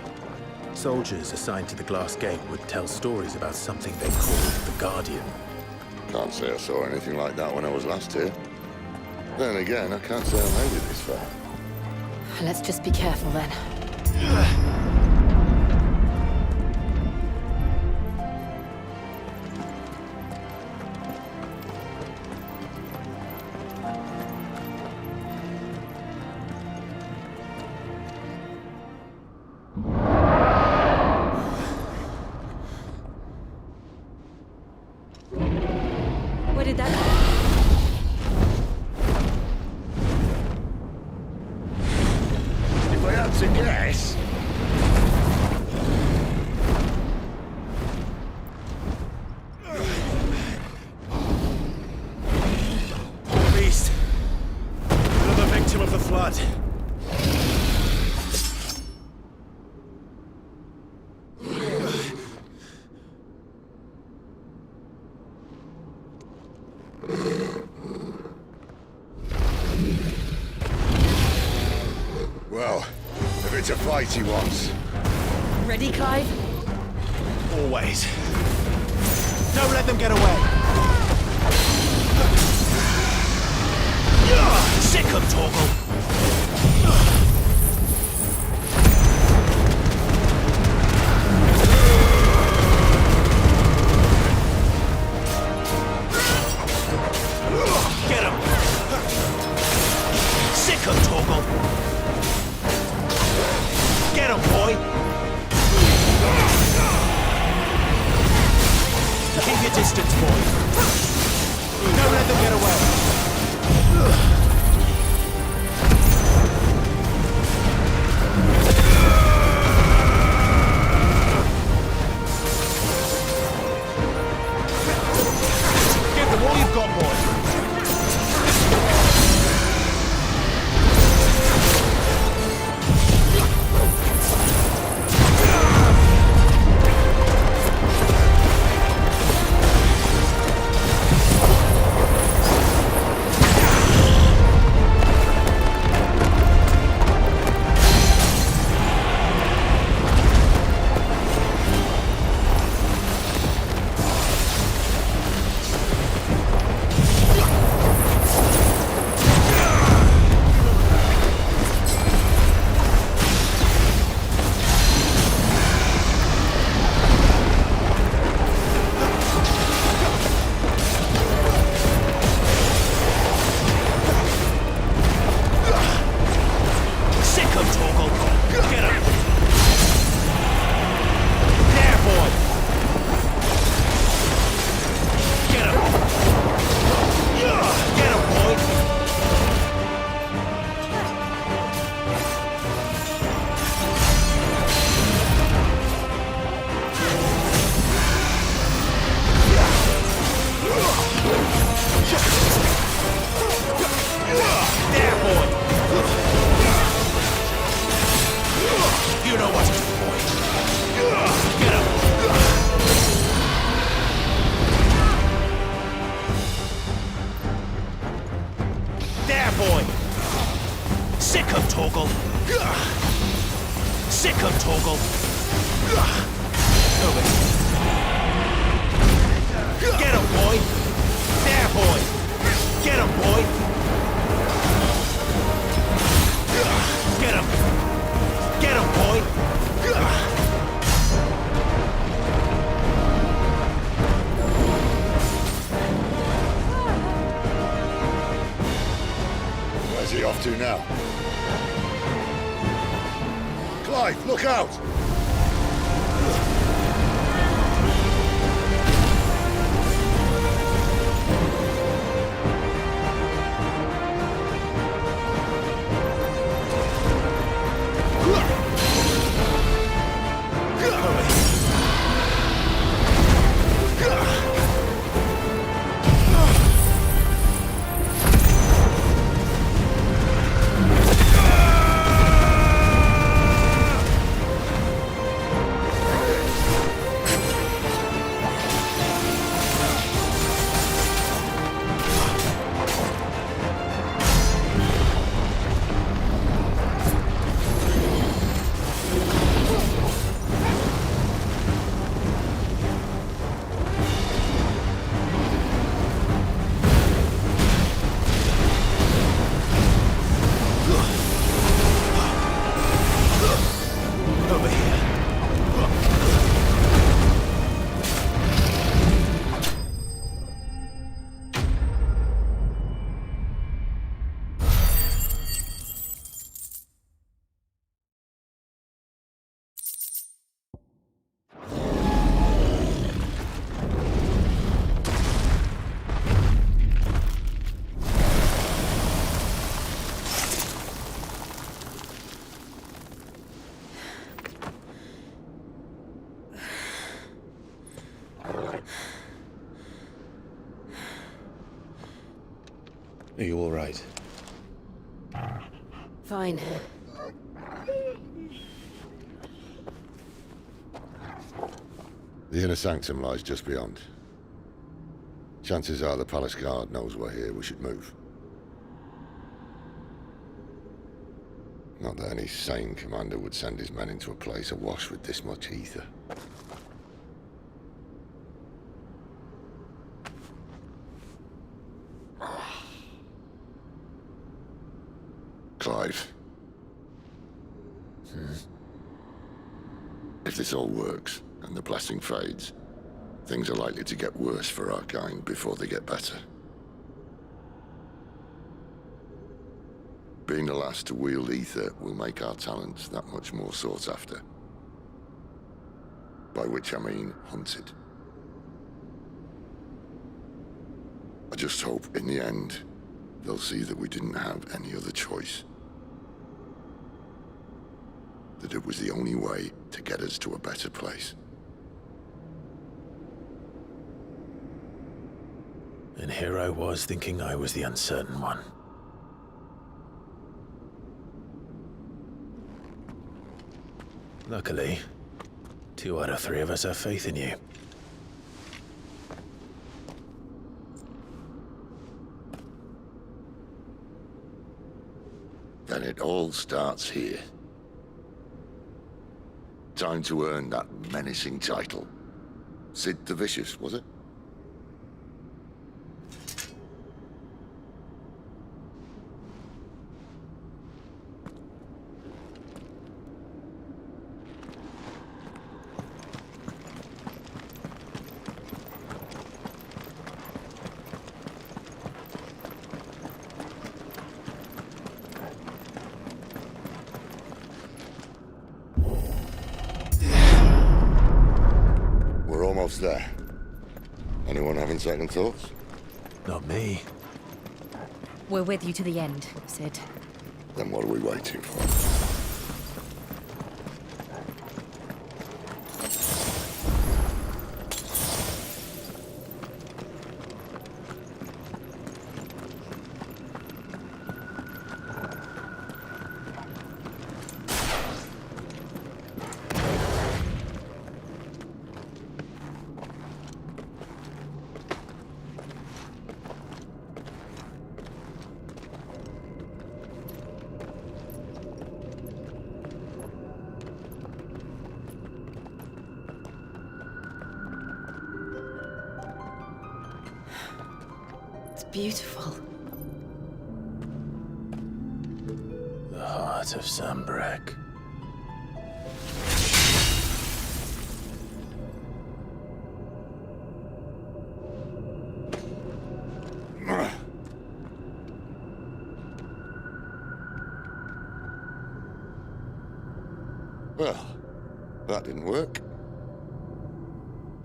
soldiers assigned to the Glass Gate would tell stories about something they called the Guardian. Can't say I saw anything like that when I was last here. Then again, I can't say I made it this far. Let's just be careful then. Where did that come from? If I had to guess... Beast! Another victim of the Flood. Well, if it's a fight he wants. Ready, Clive? Always. Don't let them get away! Sick 'em, Torgal. Get him! Sick 'em, Torgal. Get him, boy! Keep your distance, boy. Don't let them get away. Torgal. Sick of Torgal. Over here. Get him, boy. There, boy. Get him, boy. Get him. Get him, boy. Where's he off to now? Clive, look out! Are you all right? Fine. The inner sanctum lies just beyond. Chances are the palace guard knows we're here. We should move. Not that any sane commander would send his men into a place awash with this much ether. Clive. If this all works, and the blessing fades, things are likely to get worse for our kind before they get better. Being the last to wield ether will make our talents that much more sought after. By which I mean hunted. I just hope, in the end, they'll see that we didn't have any other choice. That it was the only way to get us to a better place. And here I was thinking I was the uncertain one. Luckily, 2 out of 3 of us have faith in you. Then it all starts here. Time to earn that menacing title. Sid the Vicious, was it? Almost there. Anyone having second thoughts? Not me. We're with you to the end, Sid. Then what are we waiting for? beautiful. The heart of Sambrek. Well, that didn't work.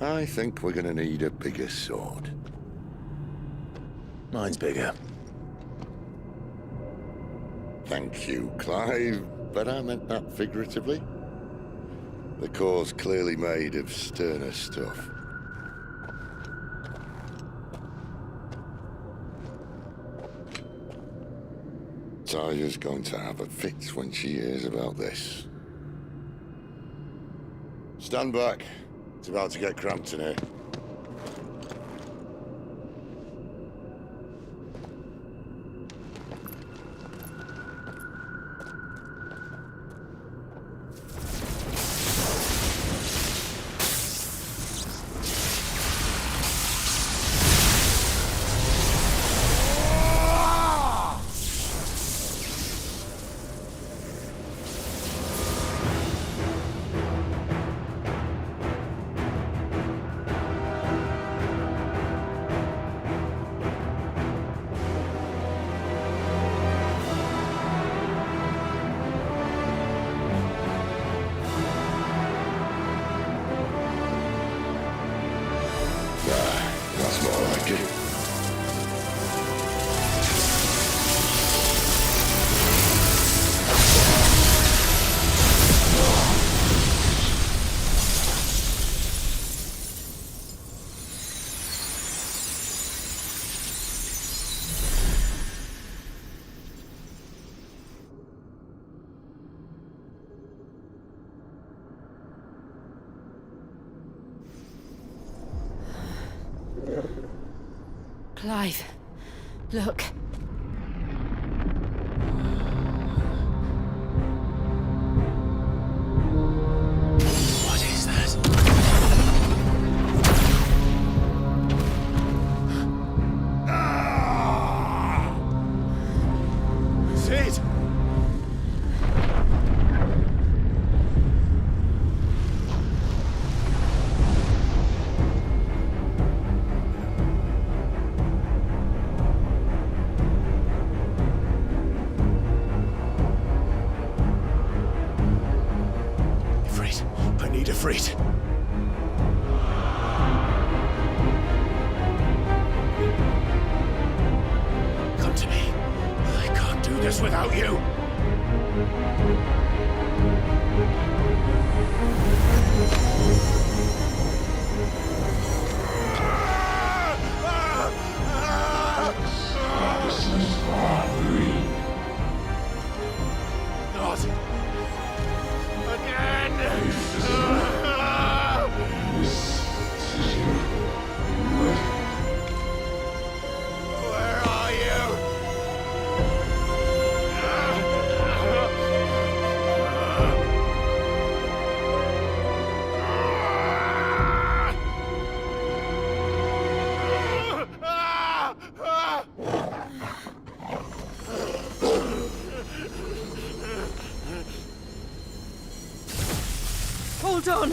I think we're gonna need a bigger sword. Mine's bigger. Thank you, Clive, but I meant that figuratively. The core's clearly made of sterner stuff. Taya's going to have a fit when she hears about this. Stand back. It's about to get cramped in here. That's more like it. Clive, look. What is that? Sid! I need a freight. Come to me. I can't do this without you. Not again. Where are you? Hold on!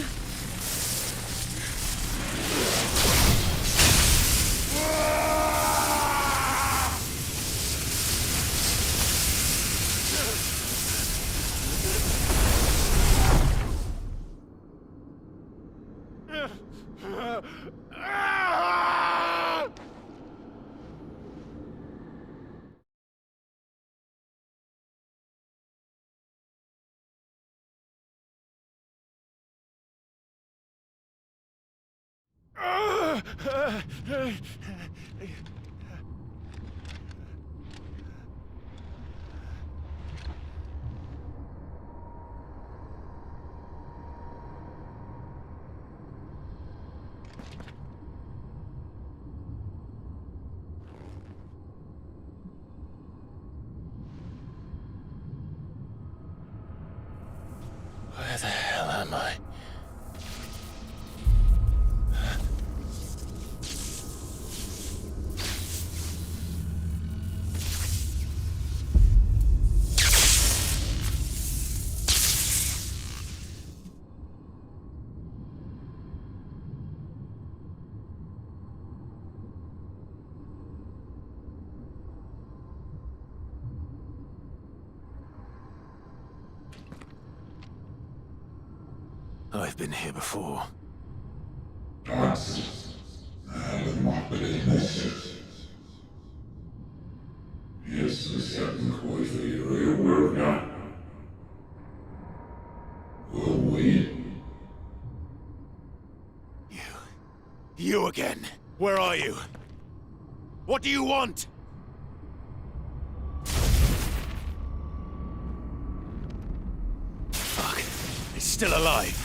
Where the hell am I? I've been here before. You again. Where are you? What do you want? Fuck. It's still alive.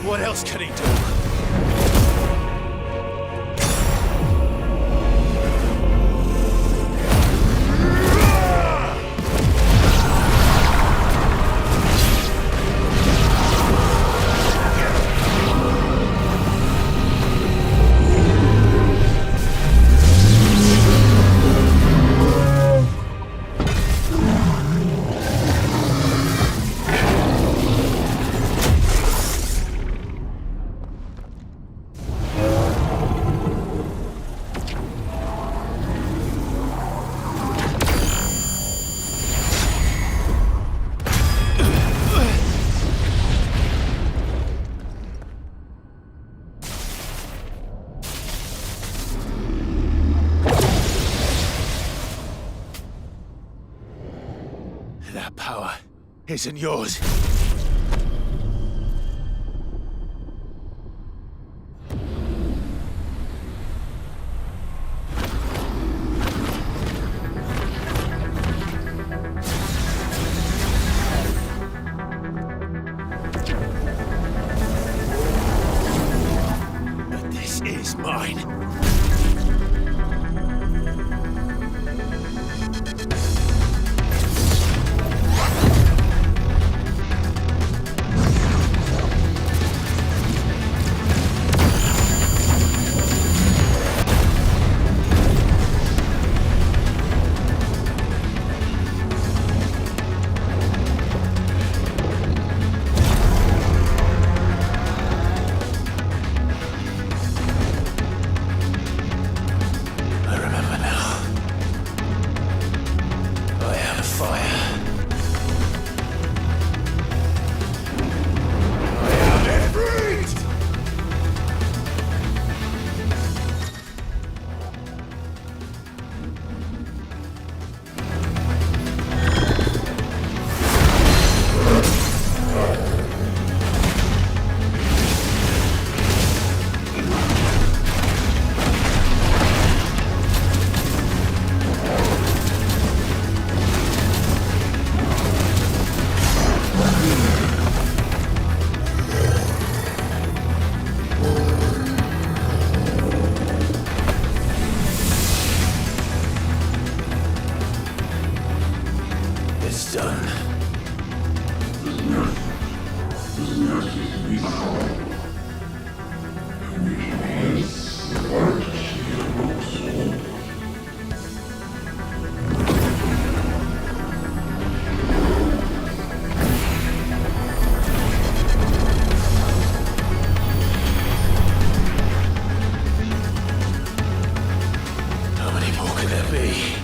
What else can he do? That power isn't yours. But this is mine. It's done. How many more can there be?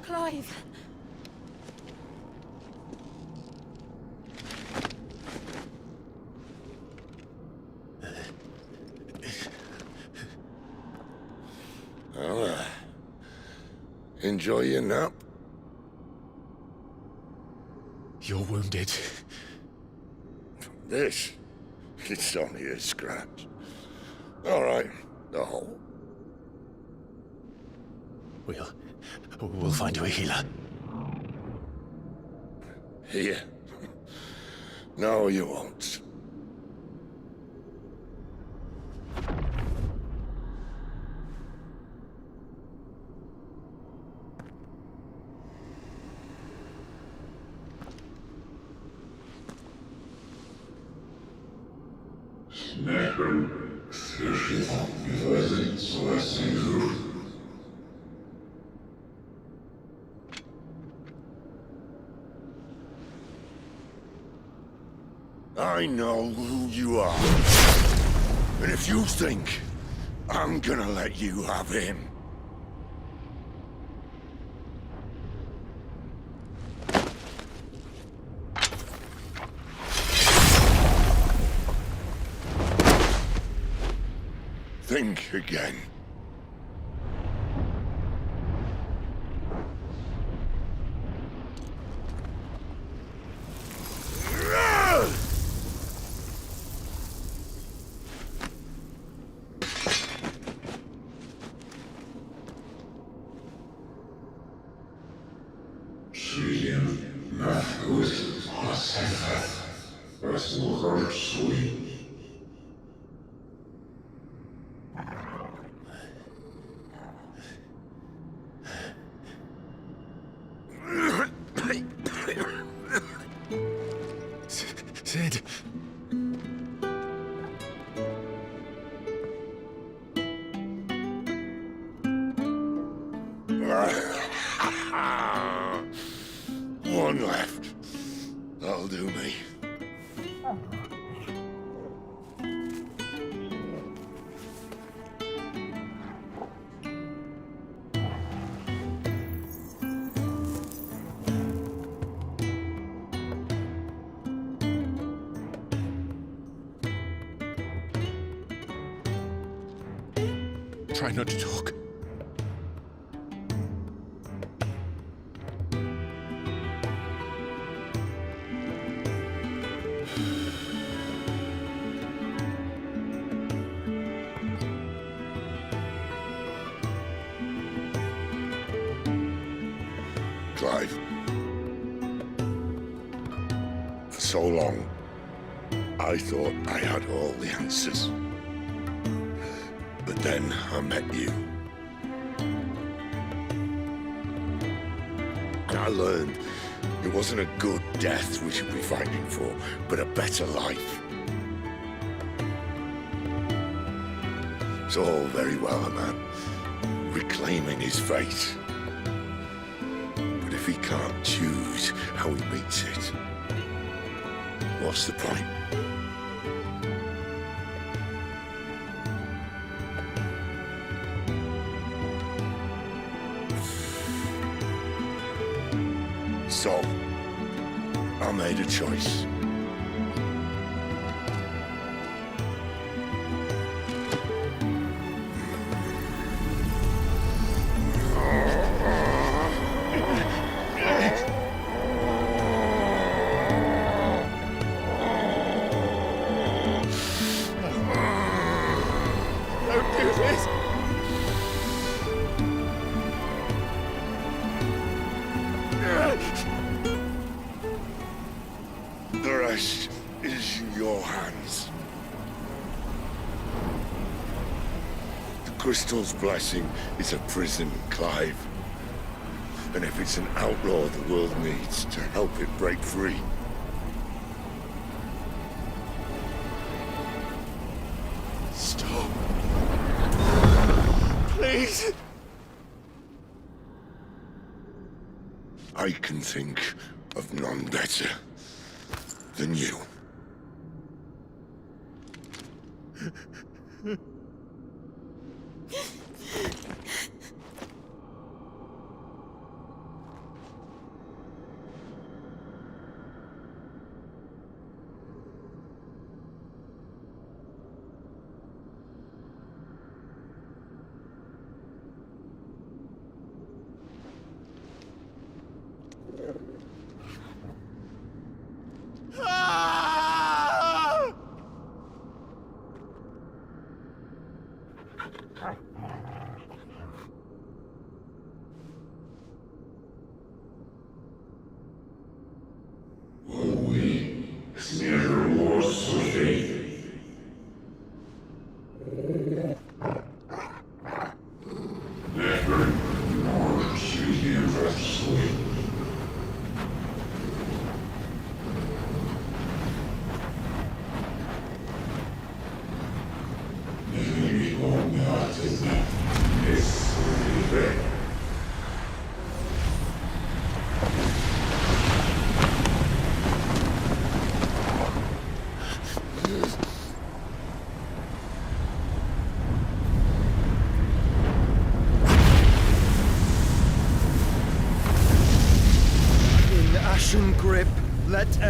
Clive! Well, enjoy your nap. You're wounded. This? It's only a scratch. All right, the hole. We'll find you a healer. Here? No, you won't. I know who you are. And if you think I'm gonna let you have him... Think again. Sid. One left. That'll do me. Try not to talk. Clive. For so long, I thought I had all the answers. But then I met you. And I learned it wasn't a good death we should be fighting for, but a better life. It's all very well, a man reclaiming his fate. But if he can't choose how he meets it, what's the point? So, I made a choice. Don't do this! The rest is in your hands. The Crystal's blessing is a prison, Clive. And if it's an outlaw the world needs to help it break free, Stop. Please. I can think of none better than you.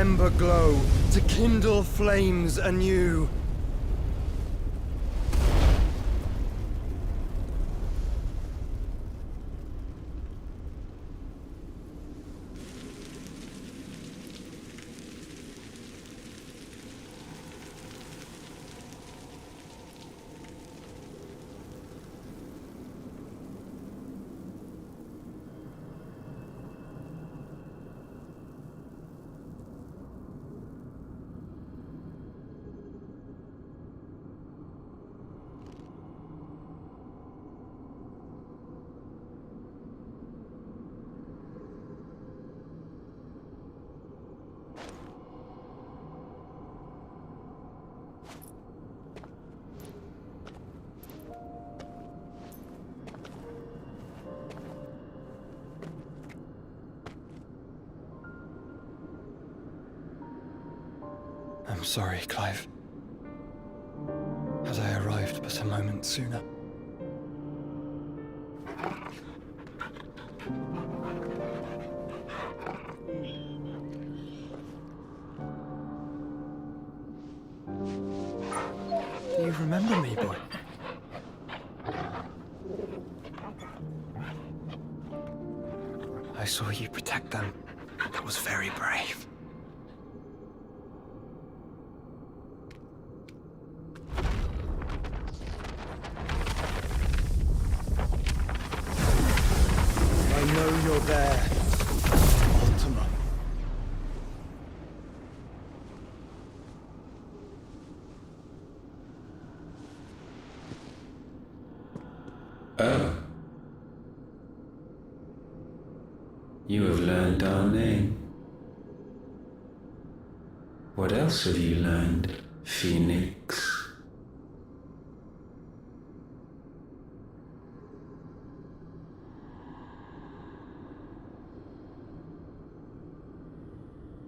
ember glow, to kindle flames anew. I'm sorry, Clive. Had I arrived but a moment sooner. Do you remember me, boy? I saw you protect them. That was very brave. I know you're there, Ultima. Oh. You have learned our name. What else have you learned, Phoenix?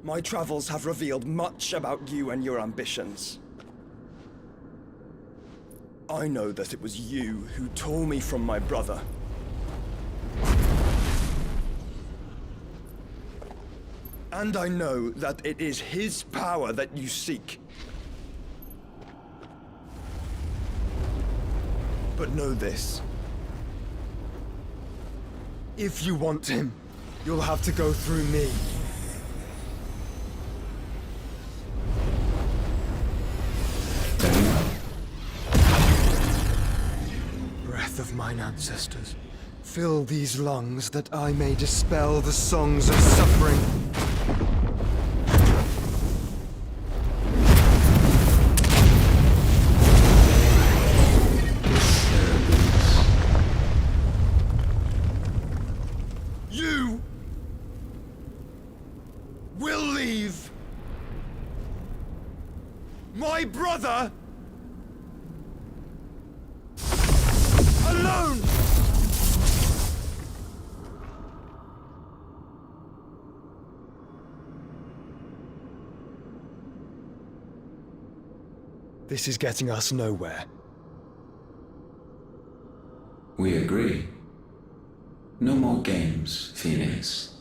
My travels have revealed much about you and your ambitions. I know that it was you who tore me from my brother. And I know that it is his power that you seek. But know this. If you want him, you'll have to go through me. Breath of mine ancestors, fill these lungs that I may dispel the songs of suffering. You will leave my brother alone! This is getting us nowhere. We agree. No more games, Phoenix.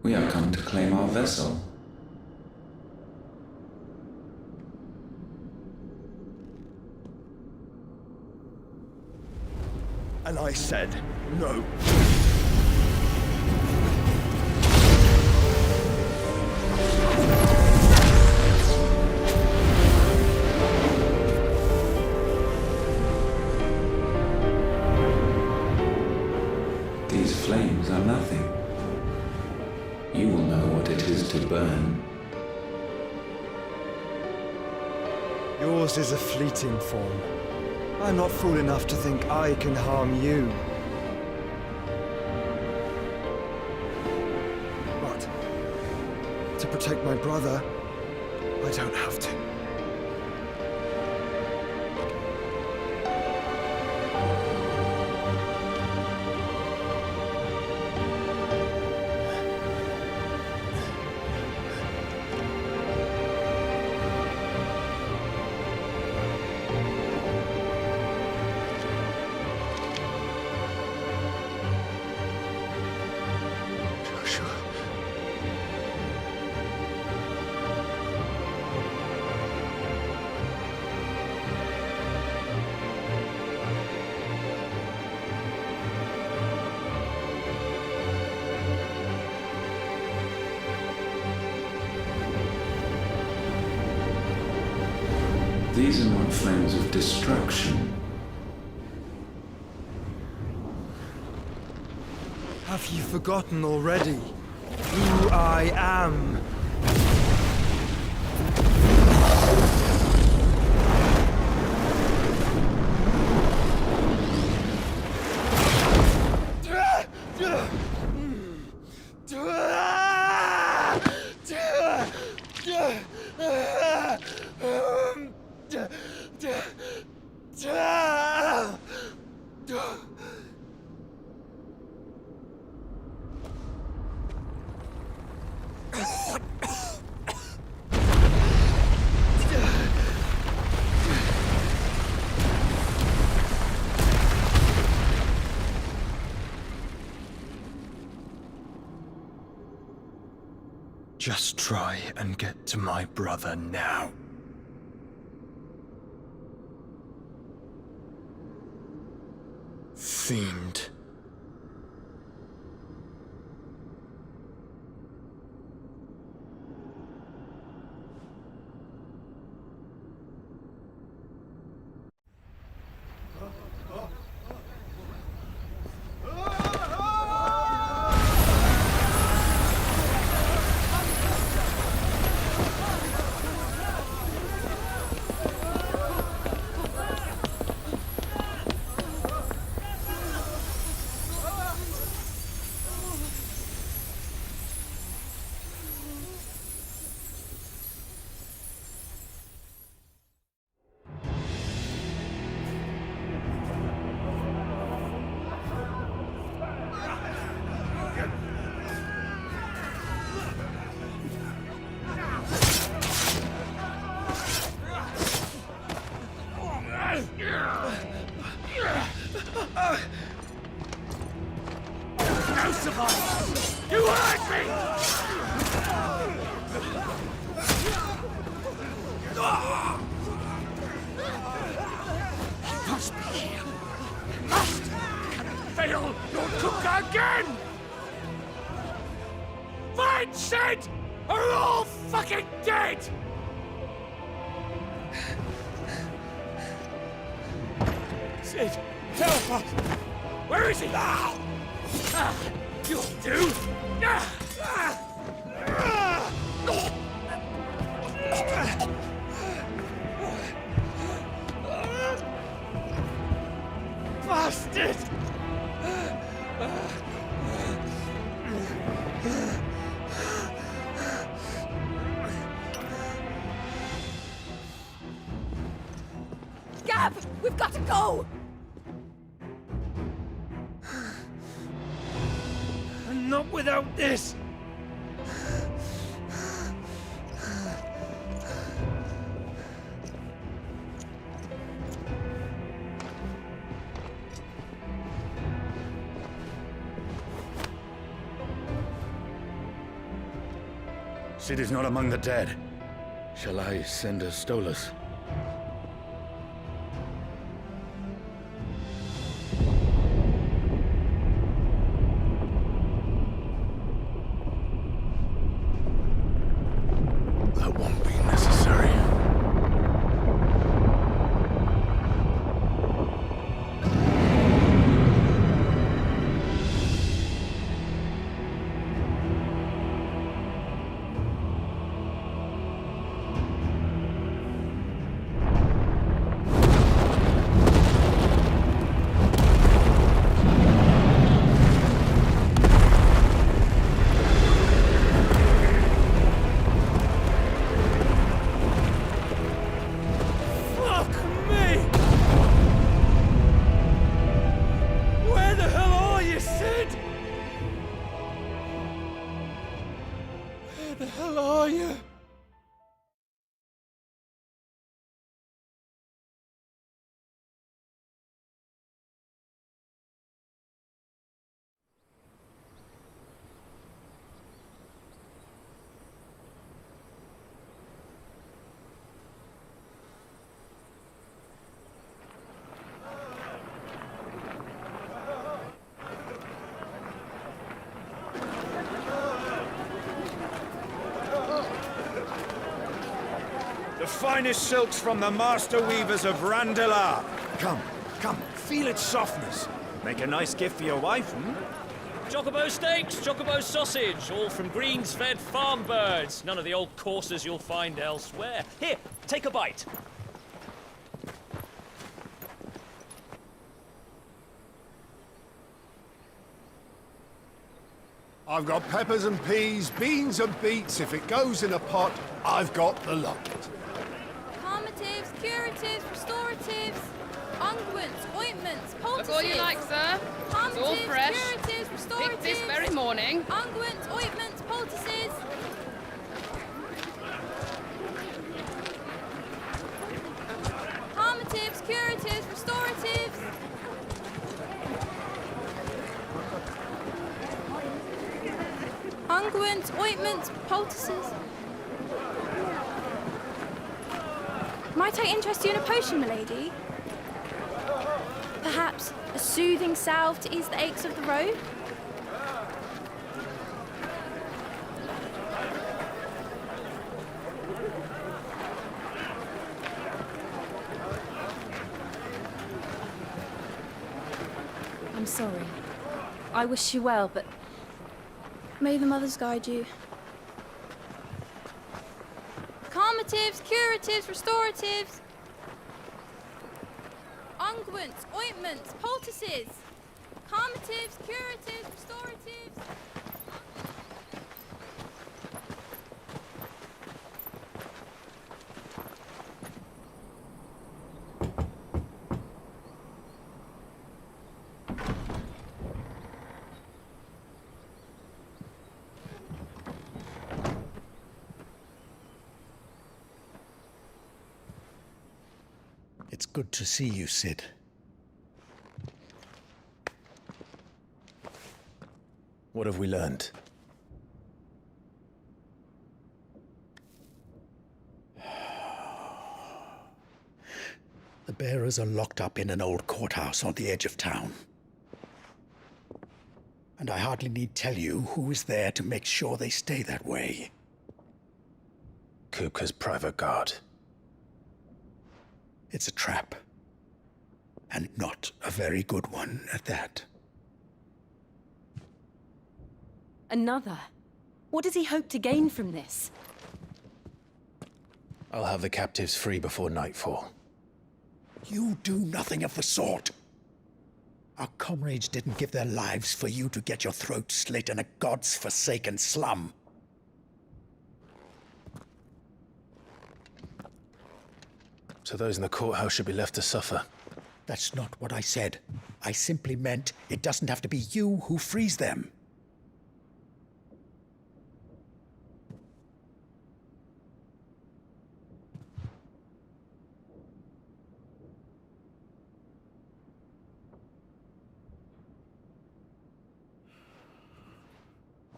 We are come to claim our vessel. And I said no. These flames are nothing. You will know what it is to burn. Yours is a fleeting form. I'm not fool enough to think I can harm you. But to protect my brother, I don't have to. sure. These are not flames of destruction. Have you forgotten already who I am? Just try and get to my brother now. Fiend. You hurt me! He must be here. He must! Fail your cook again! Find Sid! Or we're all fucking dead! Sid, help us! Where is he now? You'll do! Bastard! Gab! We've got to go! Not without this! Sid is not among the dead. Shall I send a Stolas? That won't be necessary. Where the hell are you? The finest silks from the master weavers of Randalar. Come, feel its softness. Make a nice gift for your wife, hmm? Chocobo steaks, chocobo sausage, all from greens-fed farm birds. None of the old courses you'll find elsewhere. Here, take a bite. I've got peppers and peas, beans and beets. If it goes in a pot, I've got the lot. Calmatives, curatives, restoratives, unguents, ointments, poultices. Look all you like, sir. It's all fresh. Curatives, restoratives. Picked this very morning. Unguents, ointments, poultices. Calmatives, curatives, restoratives. Unguents, ointments, poultices. Might I interest you in a potion, milady? Perhaps a soothing salve to ease the aches of the road? I'm sorry. I wish you well, but may the mothers guide you. Calmatives, curatives, restoratives. Unguents, ointments, poultices. Calmatives, curatives, restoratives. It's good to see you, Sid. What have we learned? The bearers are locked up in an old courthouse on the edge of town. And I hardly need tell you who is there to make sure they stay that way. Kupka's private guard. It's a trap. And not a very good one at that. Another? What does he hope to gain from this? I'll have the captives free before nightfall. You do nothing of the sort. Our comrades didn't give their lives for you to get your throat slit in a god's forsaken slum. So those in the courthouse should be left to suffer. That's not what I said. I simply meant it doesn't have to be you who frees them.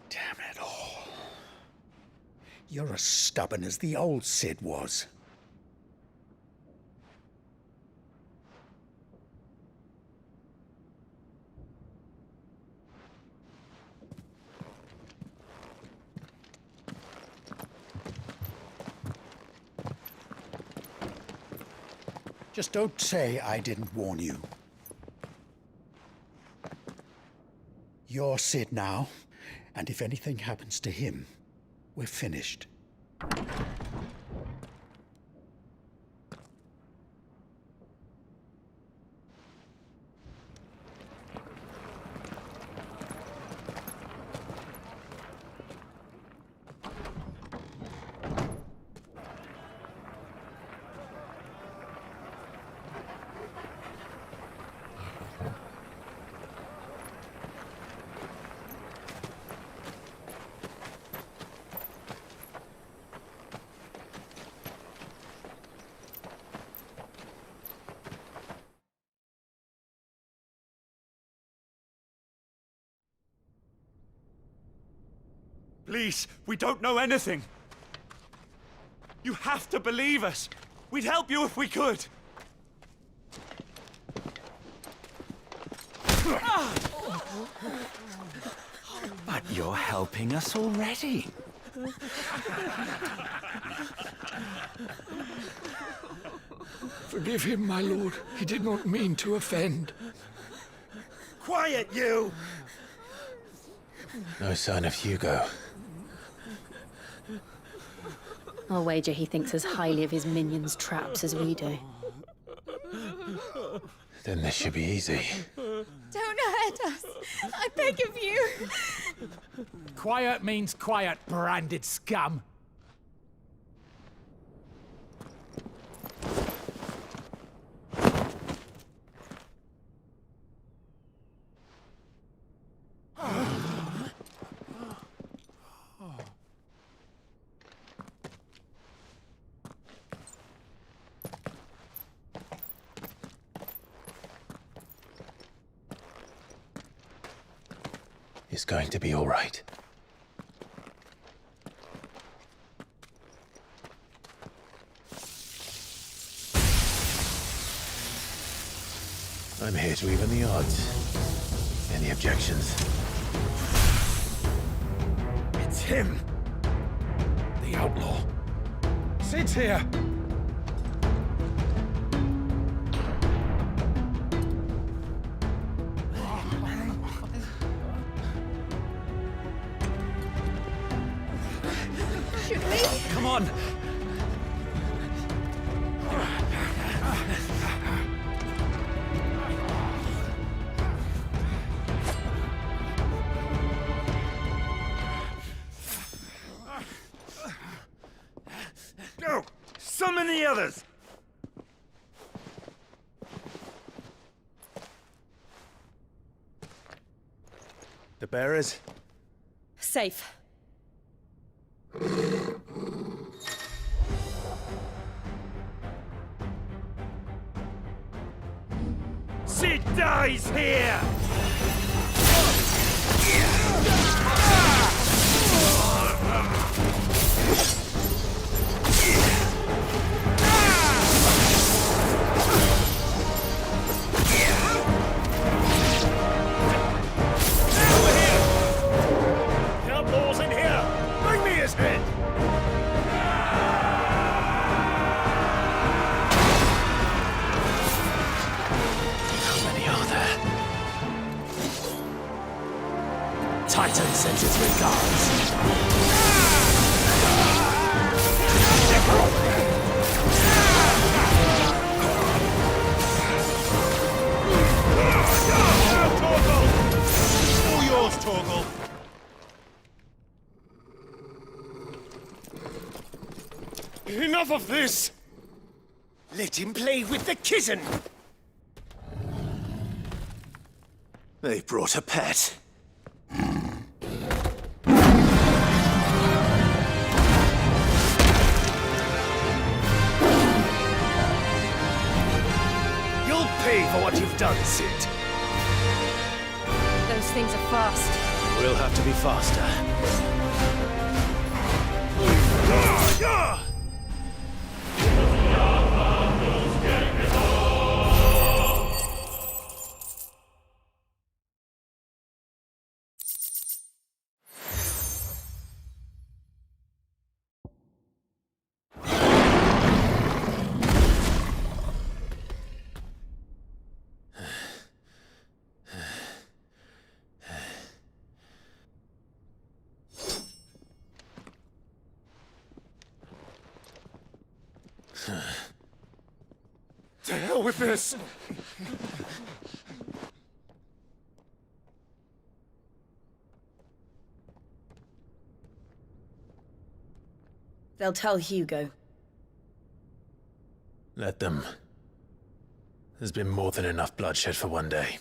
Damn it all. You're as stubborn as the old Sid was. Just don't say I didn't warn you. You're Sid now, and if anything happens to him, we're finished. Please, we don't know anything. You have to believe us. We'd help you if we could. But you're helping us already. Forgive him, my lord. He did not mean to offend. Quiet, you! No sign of Hugo. I'll wager he thinks as highly of his minions' traps as we do. Then this should be easy. Don't hurt us! I beg of you! Quiet means quiet, branded scum. It's going to be all right. I'm here to even the odds. Any objections? It's him! The outlaw. Sid's here! Should we? Come on! Go! Summon the others! The bearers? Safe. Sid dies here! Outlaws in here! Bring me his head! How many are there? Titan sends his regards. All yours, Torgal! Enough of this! Let him play with the kitten! They brought a pet. You'll pay for what you've done, Sid. Those things are fast. We'll have to be faster. To hell with this! They'll tell Hugo. Let them. There's been more than enough bloodshed for one day.